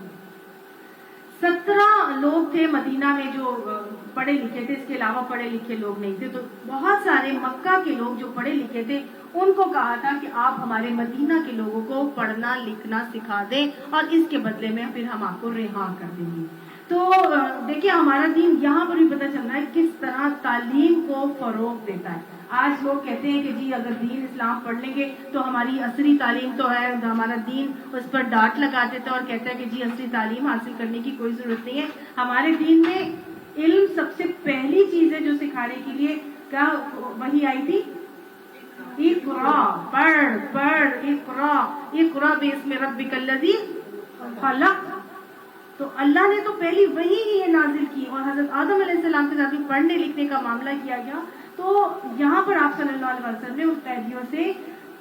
17 لوگ تھے مدینہ میں جو پڑھے لکھے تھے, اس کے علاوہ پڑھے لکھے لوگ نہیں تھے. تو بہت سارے مکہ کے لوگ جو پڑھے لکھے تھے ان کو کہا تھا کہ آپ ہمارے مدینہ کے لوگوں کو پڑھنا لکھنا سکھا دیں اور اس کے بدلے میں پھر ہم آپ کو رہا کر دیں گے. تو دیکھیے ہمارا دین یہاں پر بھی پتہ چل رہا ہے کس طرح تعلیم کو فروغ دیتا ہے. آج لوگ کہتے ہیں کہ جی اگر دین اسلام پڑھ لیں گے تو ہماری عصری تعلیم تو ہے, ہمارا دین اس پر ڈانٹ لگا دیتا ہے اور کہتا ہے کہ جی عصری تعلیم حاصل کرنے کی کوئی ضرورت نہیں ہے. ہمارے دین میں علم سب سے پہلی چیز ہے جو سکھانے کے لیے کیا وہی آئی تھی, اقرا, پڑھ, اقرا باسم ربک الذی خلق. تو اللہ نے تو پہلی وہی ہی یہ نازل کی اور حضرت آدم علیہ السلام کے ساتھ بھی پڑھنے لکھنے کا معاملہ کیا گیا. تو یہاں پر آپ صلی اللہ علیہ وسلم نے اس قیدیوں سے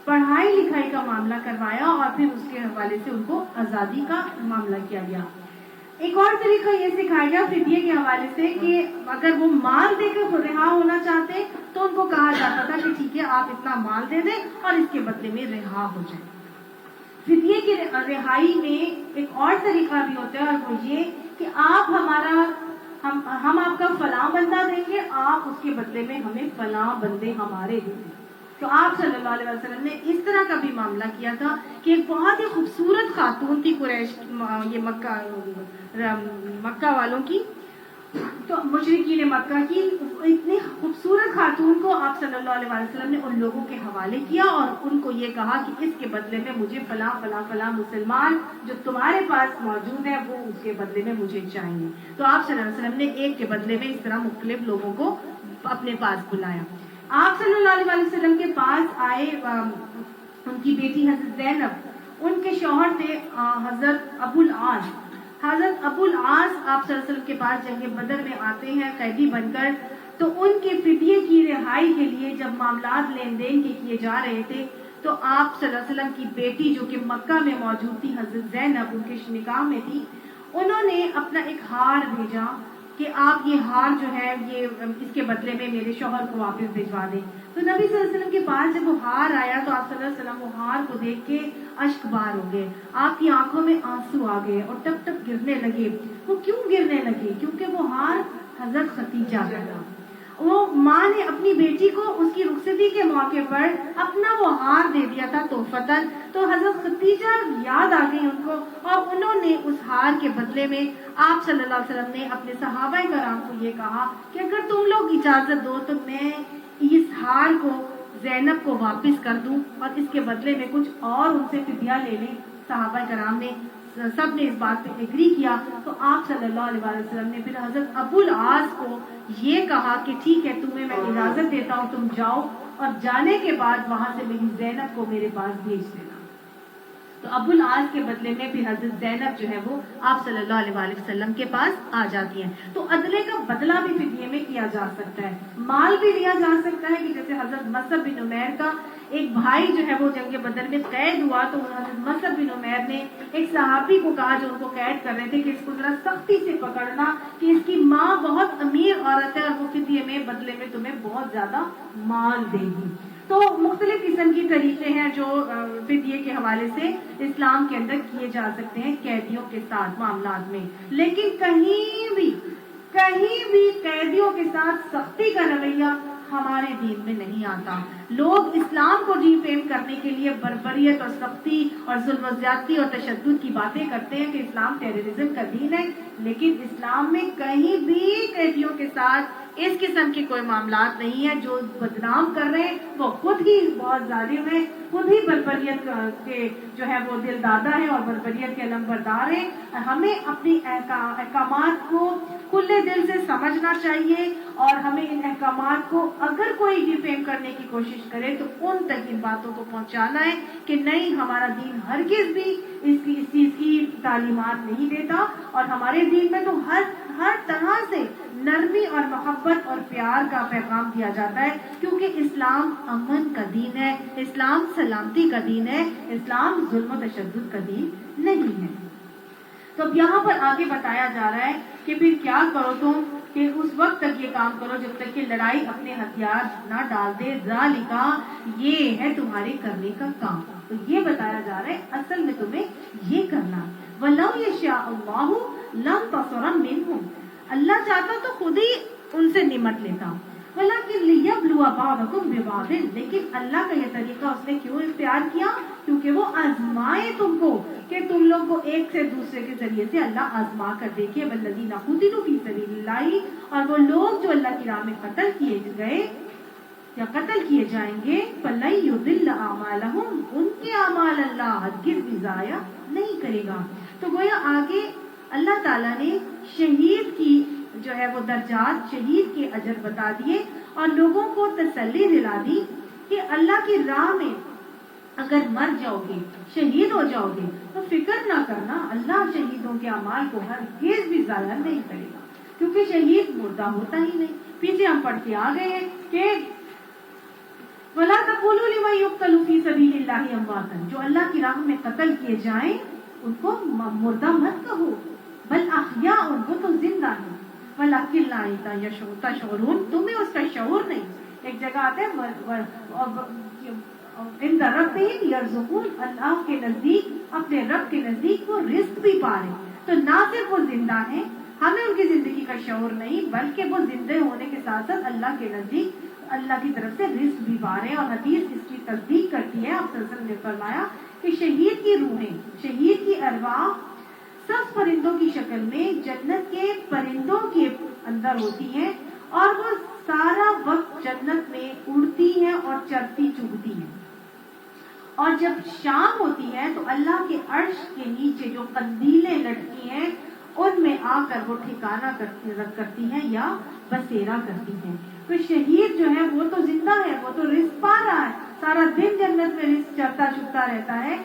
پڑھائی لکھائی کا معاملہ کروایا اور پھر اس کے حوالے سے ان کو آزادی کا معاملہ کیا گیا. ایک اور طریقہ یہ سکھایا گیا فدیے کے حوالے سے کہ اگر وہ مال دے کر رہا ہونا چاہتے تو ان کو کہا جاتا تھا کہ ٹھیک ہے آپ اتنا مال دے دیں اور اس کے بدلے میں رہا ہو جائے. فدیے کی رہائی میں ایک اور طریقہ بھی ہوتا ہے اور وہ یہ کہ آپ ہم آپ کا فلاں بندہ دیں گے، آپ اس کے بدلے میں ہمیں فلاں بندے ہمارے دیں گے. تو آپ صلی اللہ علیہ وسلم نے اس طرح کا بھی معاملہ کیا تھا کہ ایک بہت ہی خوبصورت خاتون تھی قریش، یہ مکہ والوں کی، تو مشرکین مکہ کی اتنی خوبصورت خاتون کو آپ صلی اللہ علیہ وسلم نے ان لوگوں کے حوالے کیا اور ان کو یہ کہا کہ اس کے بدلے میں مجھے فلاں فلاں فلاں مسلمان جو تمہارے پاس موجود ہیں وہ اس کے بدلے میں مجھے چاہیے. تو آپ صلی اللہ علیہ وسلم نے ایک کے بدلے میں اس طرح مختلف لوگوں کو اپنے پاس بلایا. آپ صلی اللہ علیہ وسلم کے پاس آئے ان کی بیٹی حضرت زینب، ان کے شوہر تھے حضرت ابو العاص. حضرت ابو العاص آپ صلی اللہ علیہ وسلم کے پاس جنگ بدر میں آتے ہیں قیدی بن کر. تو ان کے فدیے کی رہائی کے لیے جب معاملات لین دین کے کیے جا رہے تھے تو آپ صلی اللہ علیہ وسلم کی بیٹی جو کہ مکہ میں موجود تھی حضرت زینب، ان کے نکاح میں تھی، انہوں نے اپنا ایک ہار بھیجا کہ آپ یہ ہار جو ہے یہ اس کے بدلے میں میرے شوہر کو واپس بھجوا دیں. تو نبی صلی اللہ علیہ وسلم کے پاس جب وہ ہار آیا تو آپ صلی اللہ علیہ وسلم وہ ہار کو دیکھ کے اشک بار ہو گئے، آپ کی آنکھوں میں آنسو آ گئے اور ٹپ ٹپ گرنے لگے. وہ کیوں گرنے لگے؟ کیونکہ وہ ہار حضرت خدیجہ کا تھا. وہ ماں نے اپنی بیٹی کو اس کی رخصتی کے موقع پر اپنا وہ ہار دے دیا تھا تحفتاً. تو حضرت خدیجہ یاد آ گئی ان کو اور انہوں نے اس ہار کے بدلے میں آپ صلی اللہ علیہ وسلم نے اپنے صحابہ کرام کو یہ کہا کہ اگر تم لوگ اجازت دو تو میں اس ہار کو زینب کو واپس کر دوں اور اس کے بدلے میں کچھ اور ان سے فدیہ لے لیں. صحابہ کرام نے سب نے اس بات پہ ایگری کیا. تو آپ صلی اللہ علیہ وسلم نے پھر حضرت ابو العاص کو یہ کہا کہ ٹھیک ہے تمہیں میں اجازت دیتا ہوں، تم جاؤ اور جانے کے بعد وہاں سے میری زینب کو میرے پاس بھیج دینا. تو ابو العاص کے بدلے میں پھر حضرت زینب جو ہے وہ آپ صلی اللہ علیہ وسلم کے پاس آ جاتی ہیں. تو عدلے کا بدلہ بھی فدیے میں کیا جا سکتا ہے، مال بھی لیا جا سکتا ہے. کہ جیسے حضرت مصعب بن عمیر کا ایک بھائی جو ہے وہ جنگ بدر میں قید ہوا تو حضرت مصعب بن عمیر نے ایک صحابی کو کہا جو ان کو قید کر رہے تھے کہ اس کو ذرا سختی سے پکڑنا کہ اس کی ماں بہت امیر عورت ہے اور وہ فدیے میں بدلے میں تمہیں بہت زیادہ مال دے گی. تو مختلف قسم کی طریقے ہیں جو فدیے کے حوالے سے اسلام کے اندر کیے جا سکتے ہیں قیدیوں کے ساتھ معاملات میں. لیکن کہیں بھی قیدیوں کے ساتھ سختی کا رویہ ہمارے دین میں نہیں آتا. لوگ اسلام کو ڈیفیم کرنے کے لیے بربریت اور سختی اور ظلم و زیادتی اور تشدد کی باتیں کرتے ہیں کہ اسلام ٹیررزم کا دین ہے، لیکن اسلام میں کہیں بھی قیدیوں کے ساتھ اس قسم کے کوئی معاملات نہیں ہیں. جو بدنام کر رہے ہیں وہ خود ہی بہت ظالم ہیں، خود ہی بربریت کے جو ہے وہ دل دادا ہیں اور بربریت کے علم بردار ہیں. ہمیں اپنی احکامات کو کھلے دل سے سمجھنا چاہیے اور ہمیں ان احکامات کو اگر کوئی ڈیفیم کرنے کی کوشش کرے تو ان تک ان باتوں کو پہنچانا ہے کہ نہیں، ہمارا دین ہرگز بھی اس چیز کی تعلیمات نہیں دیتا اور ہمارے دین میں تو ہر طرح سے نرمی اور محبت اور پیار کا پیغام دیا جاتا ہے. کیونکہ اسلام امن کا دین ہے، اسلام سلامتی کا دین ہے، اسلام ظلم و تشدد کا دین نہیں ہے. تو اب یہاں پر آگے بتایا جا رہا ہے کہ پھر کیا کرو تم، کہ اس وقت تک یہ کام کرو جب تک کہ لڑائی اپنے ہتھیار نہ ڈال دے. ذالکا، یہ ہے تمہارے کرنے کا کام. تو یہ بتایا جا رہا ہے اصل میں تمہیں یہ کرنا. وَلَوْ يَشَاءُ اللَّهُ لَانتَصَرَ مِنْهُمْ، اللہ چاہتا تو خود ہی ان سے نمٹ لیتا. وَلَكِنْ لِيَبْلُوَ بَعْضَكُمْ بِبَعْضٍ، لیکن اللہ کا یہ طریقہ اس نے کیوں اختیار کیا؟ کیونکہ وہ آزمائے تم کو، کہ تم لوگ کو ایک سے دوسرے کے ذریعے سے اللہ آزما کر دیکھے. وَالَّذِينَ قُتِلُوا فِي سَبِيلِ اللَّهِ، اور وہ لوگ جو اللہ کی راہ میں قتل کیے گئے یا قتل کیے جائیں گے، فَلَن يُضِلَّ أَعْمَالَهُمْ، ان کے اعمال اللہ ہرگز بھی ضائع نہیں کرے گا. تو گویا آگے اللہ تعالیٰ نے شہید کی جو ہے وہ درجات، شہید کے اجر بتا دیے اور لوگوں کو تسلی دلا دی کہ اللہ کی راہ میں اگر مر جاؤ گے، شہید ہو جاؤ گے تو فکر نہ کرنا، اللہ شہیدوں کے اعمال کو ہرگز بھی ضائع نہیں کرے گا. کیونکہ شہید مردہ ہوتا ہی نہیں. پیچھے ہم پڑھ کے آ گئے ہیں کہ وَلَا تَقُولُوا لِمَن يُقْتَلُ فِي سَبِيلِ اللَّهِ أَمْوَاتًا، جو اللہ کی راہ میں قتل کیے جائیں ان کو مردہ مت کہو، بل احیاء، ان کو تو زندہ ہے. وَلَكِنْ لَا تَشْعُرُونَ، تمہیں اس کا شعور نہیں. ایک جگہ آتے ہیں عند ربهم یرزقون، اللہ کے نزدیک، اپنے رب کے نزدیک وہ رزق بھی پا رہے. تو نہ صرف وہ زندہ ہیں ہمیں ان کی زندگی کا شعور نہیں، بلکہ وہ زندہ ہونے کے ساتھ ساتھ اللہ کے نزدیک اللہ کی طرف سے رزق بھی پا رہے ہیں. اور حدیث اس کی تصدیق کرتی ہے. آپ صلی اللہ علیہ وسلم نے فرمایا کہ شہید کی روحیں، شہید کی ارواح سب پرندوں کی شکل میں جنت کے پرندوں کے اندر ہوتی ہیں، اور وہ سارا وقت جنت میں اڑتی ہیں اور چرتی چگتی ہیں. اور جب شام ہوتی ہے تو اللہ کے عرش کے نیچے جو قندیلیں لٹکی ہیں ان میں آ کر وہ ٹھکانہ کرتی ہیں یا بسیرا کرتی ہیں. تو شہید جو ہے وہ تو زندہ ہے، وہ تو رزق پا رہا ہے، سارا دن جنت میں رزق چرتا چگتا رہتا ہے.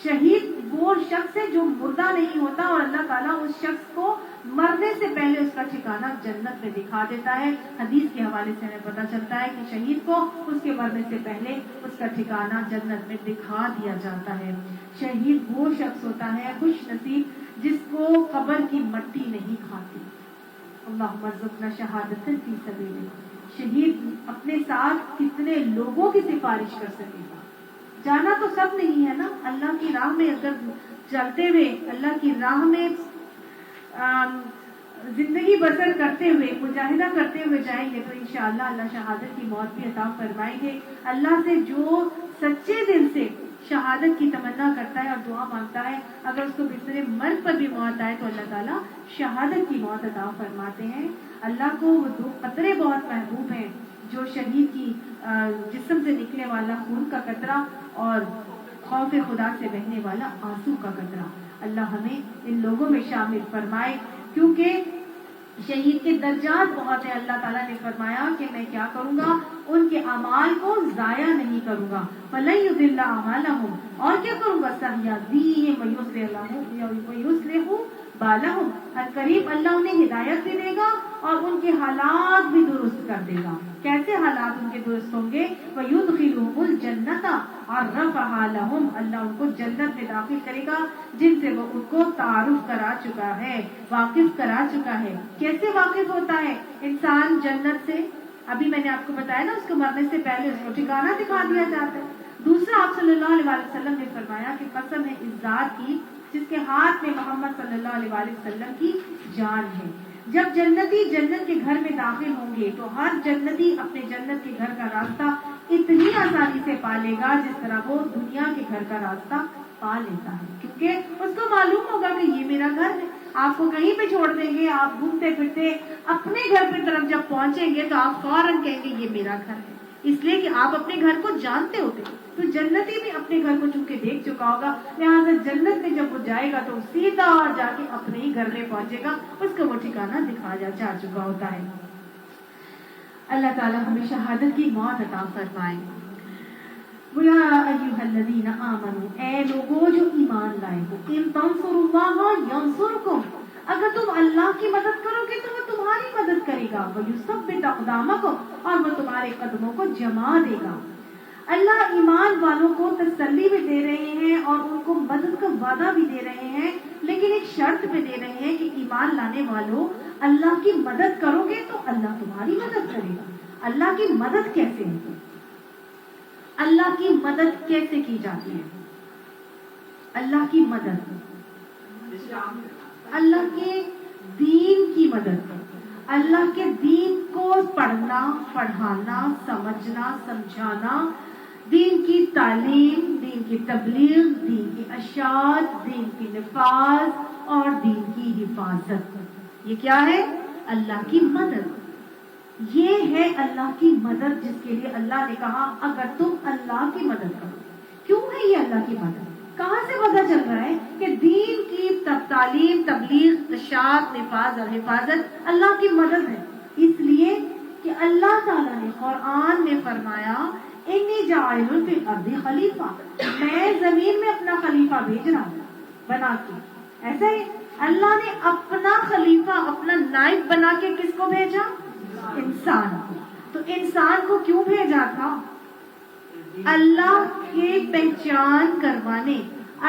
شہید وہ شخص ہے جو مردہ نہیں ہوتا، اور اللہ تعالیٰ اس شخص کو مرنے سے پہلے اس کا ٹھکانہ جنت میں دکھا دیتا ہے. حدیث کے حوالے سے ہمیں پتہ چلتا ہے کہ شہید کو اس کے مرنے سے پہلے اس کا ٹھکانہ جنت میں دکھا دیا جاتا ہے. شہید وہ شخص ہوتا ہے خوش نصیب جس کو قبر کی مٹی نہیں کھاتی. اللہم ارزقنا شہادۃ فی سبیلک. شہید اپنے ساتھ کتنے لوگوں کی سفارش کر سکے گا. جانا تو سب نہیں ہے نا. اللہ کی راہ میں اگر چلتے ہوئے اللہ کی راہ میں زندگی بسر کرتے ہوئے مجاہدہ کرتے ہوئے جائیں گے تو انشاءاللہ اللہ شہادت کی موت بھی عطا فرمائیں گے. اللہ سے جو سچے دل سے شہادت کی تمنا کرتا ہے اور دعا مانگتا ہے، اگر اس کو بستر مرگ پر بھی موت آئے تو اللہ تعالیٰ شہادت کی موت عطا فرماتے ہیں. اللہ کو وہ دو قطرے بہت محبوب ہیں، جو شہید کی جسم سے نکلنے والا خون کا قطرہ اور خوف خدا سے بہنے والا آنسو کا قطرہ. اللہ ہمیں ان لوگوں میں شامل فرمائے، کیونکہ شہید کے درجات بہت ہیں. اللہ تعالیٰ نے فرمایا کہ میں کیا کروں گا، ان کے اعمال کو ضائع نہیں کروں گا. فَلَن يُضِلَّ أَعْمَالَهُمْ، اور کیا کروں گا، سَيَهْدِيهِمْ وَيُصْلِحُ بالہم. اور قریب اللہ انہیں ہدایت بھی دے گا اور ان کے حالات بھی درست کر دے گا. کیسے حالات ان کے درست ہوں گے، وَيُدْخِلُهُمُ الْجَنَّةَ عَرَّفَهَا لَهُمْ، اللہ ان کو جنت میں داخل کرے گا جن سے وہ ان کو تعارف کرا چکا ہے، واقف کرا چکا ہے. کیسے واقف ہوتا ہے انسان جنت سے؟ ابھی میں نے آپ کو بتایا نا، اس کو مرنے سے پہلے اس کو ٹھکانہ دکھا دیا جاتا ہے. دوسرا آپ صلی اللہ علیہ وسلم نے فرمایا کہ قسم ہے اس ذات کی جس کے ہاتھ میں محمد صلی اللہ علیہ وسلم کی جان ہے، جب جنتی جنت کے گھر میں داخل ہوں گے تو ہر جنتی اپنے جنت کے گھر کا راستہ اتنی آسانی سے پا لے گا جس طرح وہ دنیا کے گھر کا راستہ پا لیتا ہے، کیونکہ اس کو معلوم ہوگا کہ یہ میرا گھر ہے. آپ کو کہیں پہ چھوڑ دیں گے، آپ گھومتے پھرتے اپنے گھر کی طرف جب پہنچیں گے تو آپ فوراً کہیں گے یہ میرا گھر ہے، اس لیے کہ آپ اپنے گھر کو جانتے ہوتے. تو جنتی بھی اپنے گھر کو چونکہ دیکھ چکا ہوگا، لہٰذا جنت میں جب وہ جائے گا تو سیدھا جا کے اپنے ہی گھر میں پہنچے گا، اس کو وہ ٹھکانہ دکھایا جا چکا ہوتا ہے. اللہ تعالیٰ ہمیں شہادت کی موت عطا فرمائے. یا ایھا الذین آمنوا، اے لوگوں جو ایمان لائے ہو، ان تنصروا اللہ ینصرکم، اگر تم اللہ کی مدد کرو گے تو وہ تمہاری مدد کرے گا. ویثبت اقدامکم، اور وہ تمہارے قدموں کو جما دے گا. اللہ ایمان والوں کو تسلی بھی دے رہے ہیں اور ان کو مدد کا وعدہ بھی دے رہے ہیں، لیکن ایک شرط پہ دے رہے ہیں کہ ایمان لانے والوں اللہ کی مدد کرو گے تو اللہ تمہاری مدد کرے گا. اللہ کی مدد کیسے ہے؟ اللہ کی مدد کیسے کی جاتی ہے؟ اللہ کی مدد، اللہ کے دین کی مدد، اللہ کے دین کو پڑھنا، پڑھانا، سمجھنا، سمجھانا، دین کی تعلیم، دین کی تبلیغ، دین کی اشاعت، دین کی نفاذ اور دین کی حفاظت. یہ کیا ہے؟ اللہ کی مدد. یہ ہے اللہ کی مدد جس کے لیے اللہ نے کہا اگر تم اللہ کی مدد کرو. کیوں ہے یہ اللہ کی مدد؟ کہاں سے پتہ چل رہا ہے کہ دین کی تعلیم، تبلیغ، اشاعت، نفاذ اور حفاظت اللہ کی مدد ہے؟ اس لیے کہ اللہ تعالیٰ نے قرآن میں فرمایا انی جاعل فی الارض خلیفہ، میں زمین میں اپنا خلیفہ بھیج رہا ہوں بنا کے. ایسے ہی اللہ نے اپنا خلیفہ، اپنا نائب بنا کے کس کو بھیجا؟ انسان کو. تو انسان کو کیوں بھیجا تھا؟ اللہ کی پہچان کروانے،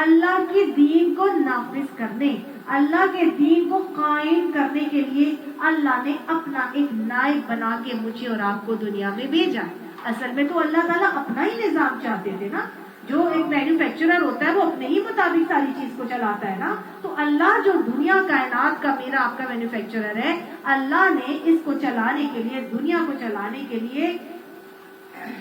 اللہ کے دین کو نافذ کرنے، اللہ کے دین کو قائم کرنے کے لیے اللہ نے اپنا ایک نائب بنا کے مجھے اور آپ کو دنیا میں بھیجا. اصل میں تو اللہ تعالیٰ اپنا ہی نظام چاہتے تھے نا. جو ایک مینوفیکچرر ہوتا ہے وہ اپنے ہی مطابق ساری چیز کو چلاتا ہے نا. تو اللہ جو دنیا کائنات کا میرا آپ کا مینوفیکچرر ہے، اللہ نے اس کو چلانے کے لیے، دنیا کو چلانے کے لیے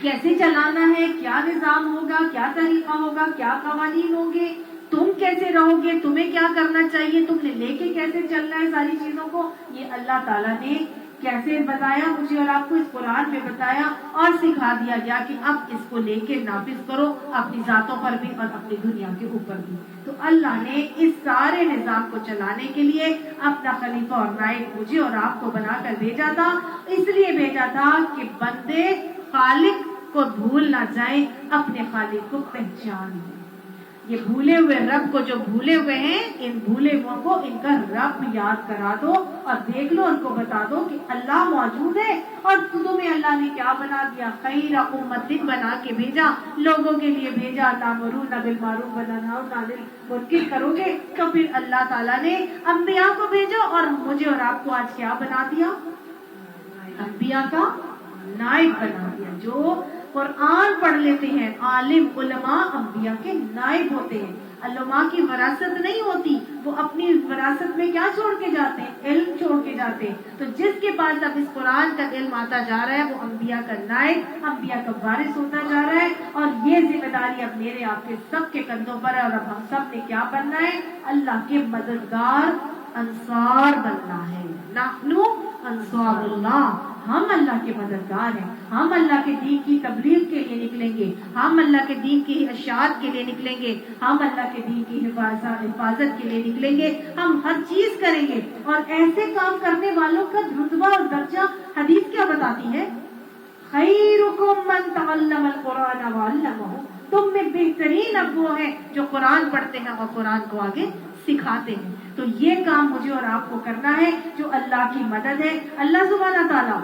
کیسے چلانا ہے، کیا نظام ہوگا، کیا طریقہ ہوگا، کیا قوانین ہوں گے، تم کیسے رہو گے، تمہیں کیا کرنا چاہیے، تم نے لے کے کیسے چلنا ہے ساری چیزوں کو، یہ اللہ تعالیٰ نے کیسے بتایا مجھے اور آپ کو، اس قرآن میں بتایا اور سکھا دیا گیا کہ اب اس کو لے کے نافذ کرو اپنی ذاتوں پر بھی اور اپنی دنیا کے اوپر بھی. تو اللہ نے اس سارے نظام کو چلانے کے لیے اپنا خلیفہ اور نائب مجھے اور آپ کو بنا کر بھیجا تھا. اس لیے بھیجا تھا کہ بندے خالق کو بھول نہ جائیں، اپنے خالق کو پہچان لیں. یہ بھولے ہوئے رب کو جو بھولے ہوئے ہیں، ان بھولے ہوئے کو ان کا رب یاد کرا دو اور دیکھ لو، ان کو بتا دو کہ اللہ موجود ہے اور تمہیں اللہ نے کیا بنا دیا، خیر امت بنا کے بھیجا، لوگوں کے لیے بھیجا. تامرون بالمعروف ونہون عن المنکر کرو گے تو پھر اللہ تعالیٰ نے انبیاء کو بھیجا اور مجھے اور آپ کو آج کیا بنا دیا، انبیاء کا نائب بنا دیا. جو قرآن پڑھ لیتے ہیں، عالم علماء انبیاء کے نائب ہوتے ہیں. علماء کی وراثت نہیں ہوتی، وہ اپنی وراثت میں کیا چھوڑ کے جاتے ہیں، علم چھوڑ کے جاتے ہیں. تو جس کے پاس اب اس قرآن کا علم آتا جا رہا ہے وہ انبیاء کا نائب، انبیاء کا وارث ہوتا جا رہا ہے. اور یہ ذمہ داری اب میرے آپ کے سب کے کندھوں پر ہے. اور اب ہم سب نے کیا بننا ہے، اللہ کے مددگار، انصار بننا ہے. نحنو انصار اللہ، ہم اللہ کے مددگار ہیں. ہم اللہ کے دین کی تبلیغ کے لیے نکلیں گے، ہم اللہ کے دین کی اشاعت کے لیے نکلیں گے، ہم اللہ کے دین کی حفاظت کے لیے نکلیں گے. ہم ہر چیز کریں گے. اور ایسے کام کرنے والوں کا رتبہ اور درجہ حدیث کیا بتاتی ہے، خیرکم من تعلم القرآن وعلمہ. تم میں بہترین اب وہ ہیں جو قرآن پڑھتے ہیں اور قرآن کو آگے سکھاتے ہیں. تو یہ کام مجھے اور آپ کو کرنا ہے جو اللہ کی مدد ہے. اللہ سبحانہ تعالیٰ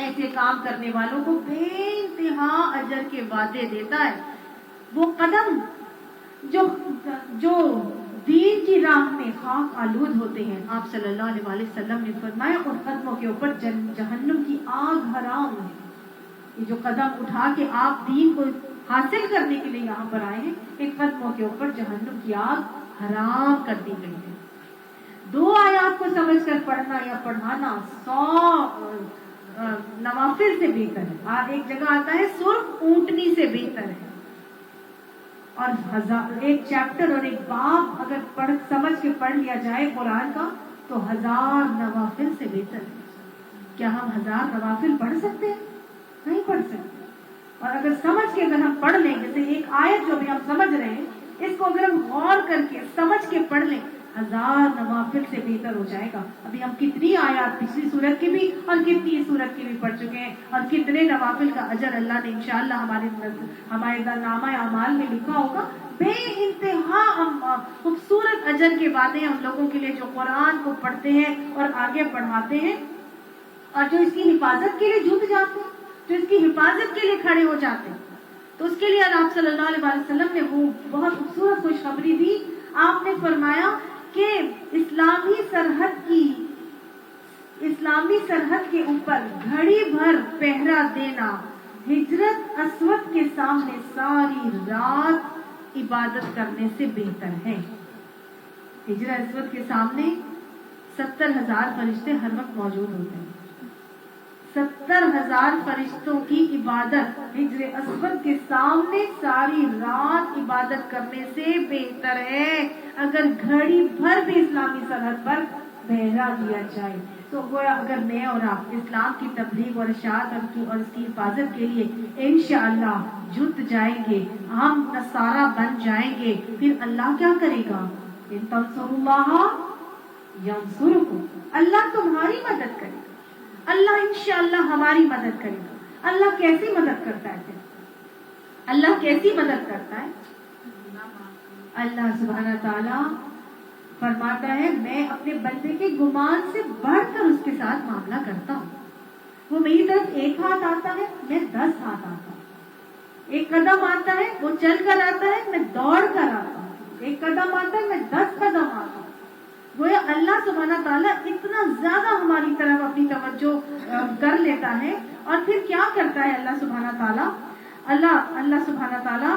ایسے کام کرنے والوں کو بے انتہا اجر کے وعدے دیتا ہے. وہ قدم جو دین کی راہ میں خاک آلود ہوتے ہیں، آپ صلی اللہ علیہ وسلم نے فرمایا ان قدموں کے اوپر جہنم کی آگ حرام ہے. یہ جو قدم اٹھا کے آپ دین کو حاصل کرنے کے لیے یہاں پر آئے ہیں، ان قدموں کے اوپر جہنم کی آگ حرام کر دی گئی ہے. 2 آیات کو سمجھ کر پڑھنا یا پڑھانا 100 نوافل سے بہتر ہے. ایک جگہ آتا ہے سرخ اونٹنی سے بہتر ہے. اور ایک چیپٹر اور ایک باب اگر سمجھ کے پڑھ لیا جائے قرآن کا تو 1000 نوافل سے بہتر ہے. کیا ہم 1000 نوافل پڑھ سکتے ہیں؟ نہیں پڑھ سکتے. اور اگر سمجھ کے اگر ہم پڑھ لیں، جیسے ایک آیت جو بھی ہم سمجھ رہے ہیں، اس کو اگر ہم غور کر کے سمجھ کے پڑھ لیں 1000 نوافل سے بہتر ہو جائے گا. ابھی ہم کتنی آیات پچھلی سورت کی بھی اور کتنی اس سورت کی بھی پڑھ چکے ہیں، اور کتنے نوافل کا اجر اللہ نے انشاءاللہ ہمارے نامہ اعمال میں لکھا ہوگا. بے انتہا خوبصورت اجر کے وعدے ہم لوگوں کے لیے جو قرآن کو پڑھتے ہیں اور آگے پڑھاتے ہیں، اور جو اس کی حفاظت کے لیے جھک جاتے ہیں، جو اس کی حفاظت کے لیے کھڑے ہو جاتے ہیں. تو اس کے لیے آپ صلی اللہ علیہ وسلم نے وہ بہت خوبصورت خوشخبری دی. آپ نے فرمایا کہ اسلامی سرحد کے اوپر گھڑی بھر پہرا دینا ہجرت اسود کے سامنے ساری رات عبادت کرنے سے بہتر ہے. ہجرت اسود کے سامنے 70,000 فرشتے ہر وقت موجود ہوتے ہیں. 70,000 فرشتوں کی عبادت ہجر اسود کے سامنے ساری رات عبادت کرنے سے بہتر ہے اگر گھڑی بھر بھی اسلامی سرحد پر پہرا دیا جائے. تو گویا اگر میں اور آپ اسلام کی تبلیغ اور اشاعت اور اس کی حفاظت کے لیے انشاءاللہ جت جائیں گے، ہم نصارہ بن جائیں گے، پھر اللہ کیا کرے گا؟ ان تنصروا اللہ ینصرکم، اللہ تمہاری مدد کرے گا. اللہ انشاءاللہ ہماری مدد کرے گا. اللہ کیسی مدد کرتا ہے؟ اللہ کیسی مدد کرتا ہے؟ اللہ سبحانہ تعالیٰ فرماتا ہے میں اپنے بندے کے گمان سے بڑھ کر اس کے ساتھ معاملہ کرتا ہوں. وہ میری طرف 1 ہاتھ آتا ہے، میں 10 ہاتھ آتا ہوں. 1 قدم آتا ہے وہ چل کر آتا ہے، میں دوڑ کر آتا ہوں. 1 قدم آتا ہے، میں 10 قدم آتا ہوں. گویا اللہ سبحانہ تعالیٰ اتنا زیادہ ہماری طرف اپنی توجہ کر لیتا ہے. اور پھر کیا کرتا ہے اللہ سبحانہ تعالیٰ؟ اللہ سبحانہ تعالیٰ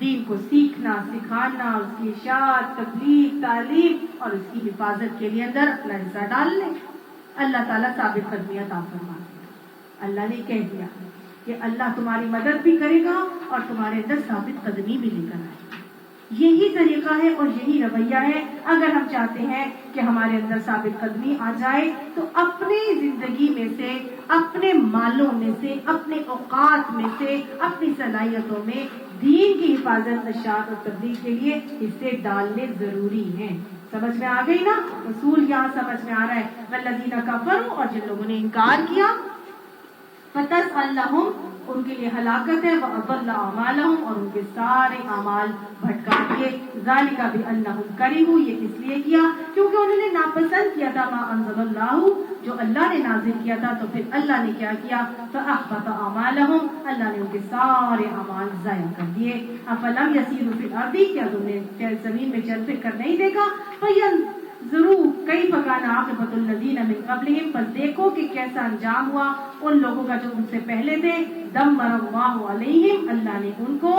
دین کو سیکھنا سکھانا، اس کی اشاعت تبلیغ تعلیم اور اس کی حفاظت کے لیے اندر اپنا حصہ ڈال لیں۔ اللہ تعالیٰ ثابت قدمی عطا فرمائے۔ اللہ نے کہہ دیا کہ اللہ تمہاری مدد بھی کرے گا اور تمہارے اندر ثابت قدمی بھی لے کر آئے گا۔ یہی طریقہ ہے اور یہی رویہ ہے۔ اگر ہم چاہتے ہیں کہ ہمارے اندر ثابت قدمی آ جائے تو اپنی زندگی میں سے، اپنے مالوں میں سے، اپنے اوقات میں سے، اپنی صلاحیتوں میں دین کی حفاظت اشاعت اور تبلیغ کے لیے حصے ڈالنے ضروری ہیں۔ سمجھ میں آ گئی نا؟ اصول یہاں سمجھ میں آ رہا ہے۔ والذین کفروا، اور جن لوگوں نے انکار کیا، فتسأل لهم، ان کے لیے ہلاکت ہے، وَأَضَلَّ أَعْمَالَهُمْ، اور ان کے سارے اعمال بھٹکا دیے۔ ذَلِكَ بِأَنَّهُمْ كَرِهُوا، یہ اس لیے کیا کیونکہ انہوں نے ناپسند کیا تھا ما انزل اللہ، جو اللہ نے نازل کیا تھا، تو پھر اللہ نے کیا کیا؟ فَأَحْبَطَ أَعْمَالَهُمْ، اللہ نے ان کے سارے اعمال ضائع کر دیے۔ أَفَلَمْ يَسِيرُوا فِي الْأَرْضِ، کیا تم نے زمین میں چل پھر کر نہیں دیکھا؟ ضرور کئی پکان عاقبۃ الذین من قبلہم، پر دیکھو کہ کیسا انجام ہوا ان لوگوں کا جو ان سے پہلے تھے۔ دمر اللہ علیہم، اللہ نے ان کو،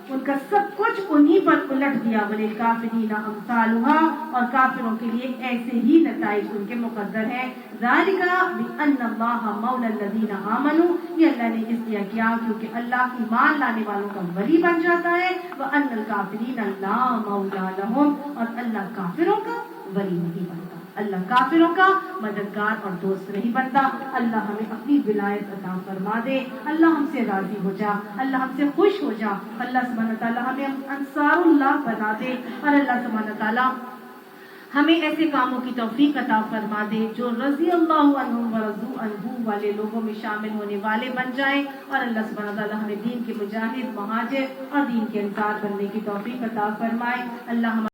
ان کا سب کچھ انہی پر الٹ دیا۔ وللکافرین امثالھا، اور کافروں کے لیے ایسے ہی نتائج ان کے مقدر ہیں۔ ذالک بان اللہ مولی الذین آمنوا، یہ اللہ نے اس لیے کیا کیونکہ اللہ ایمان لانے والوں کا ولی بن جاتا ہے۔ وان الکافرین لا مولی لہم، اور اللہ کافروں کا ولی نہیں بنتا، اللہ کافروں کا مددگار اور دوست نہیں بنتا۔ اللہ ہمیں اپنی ولایت عطا فرما دے، اللہ ہم سے راضی ہو جا، اللہ ہم سے خوش ہو جا، اللہ سبحانہ تعالیٰ ہمیں انصار اللہ بنا دے، اور اللہ سبحانہ تعالیٰ ہمیں ایسے کاموں کی توفیق عطا فرما دے جو رضی اللہ عنہم ورضوا عنہ والے لوگوں میں شامل ہونے والے بن جائیں، اور اللہ سبحانہ تعالیٰ ہمیں دین کے مجاہد مہاجر اور دین کے انصار بننے کی توفیق عطا فرمائے۔ اللہ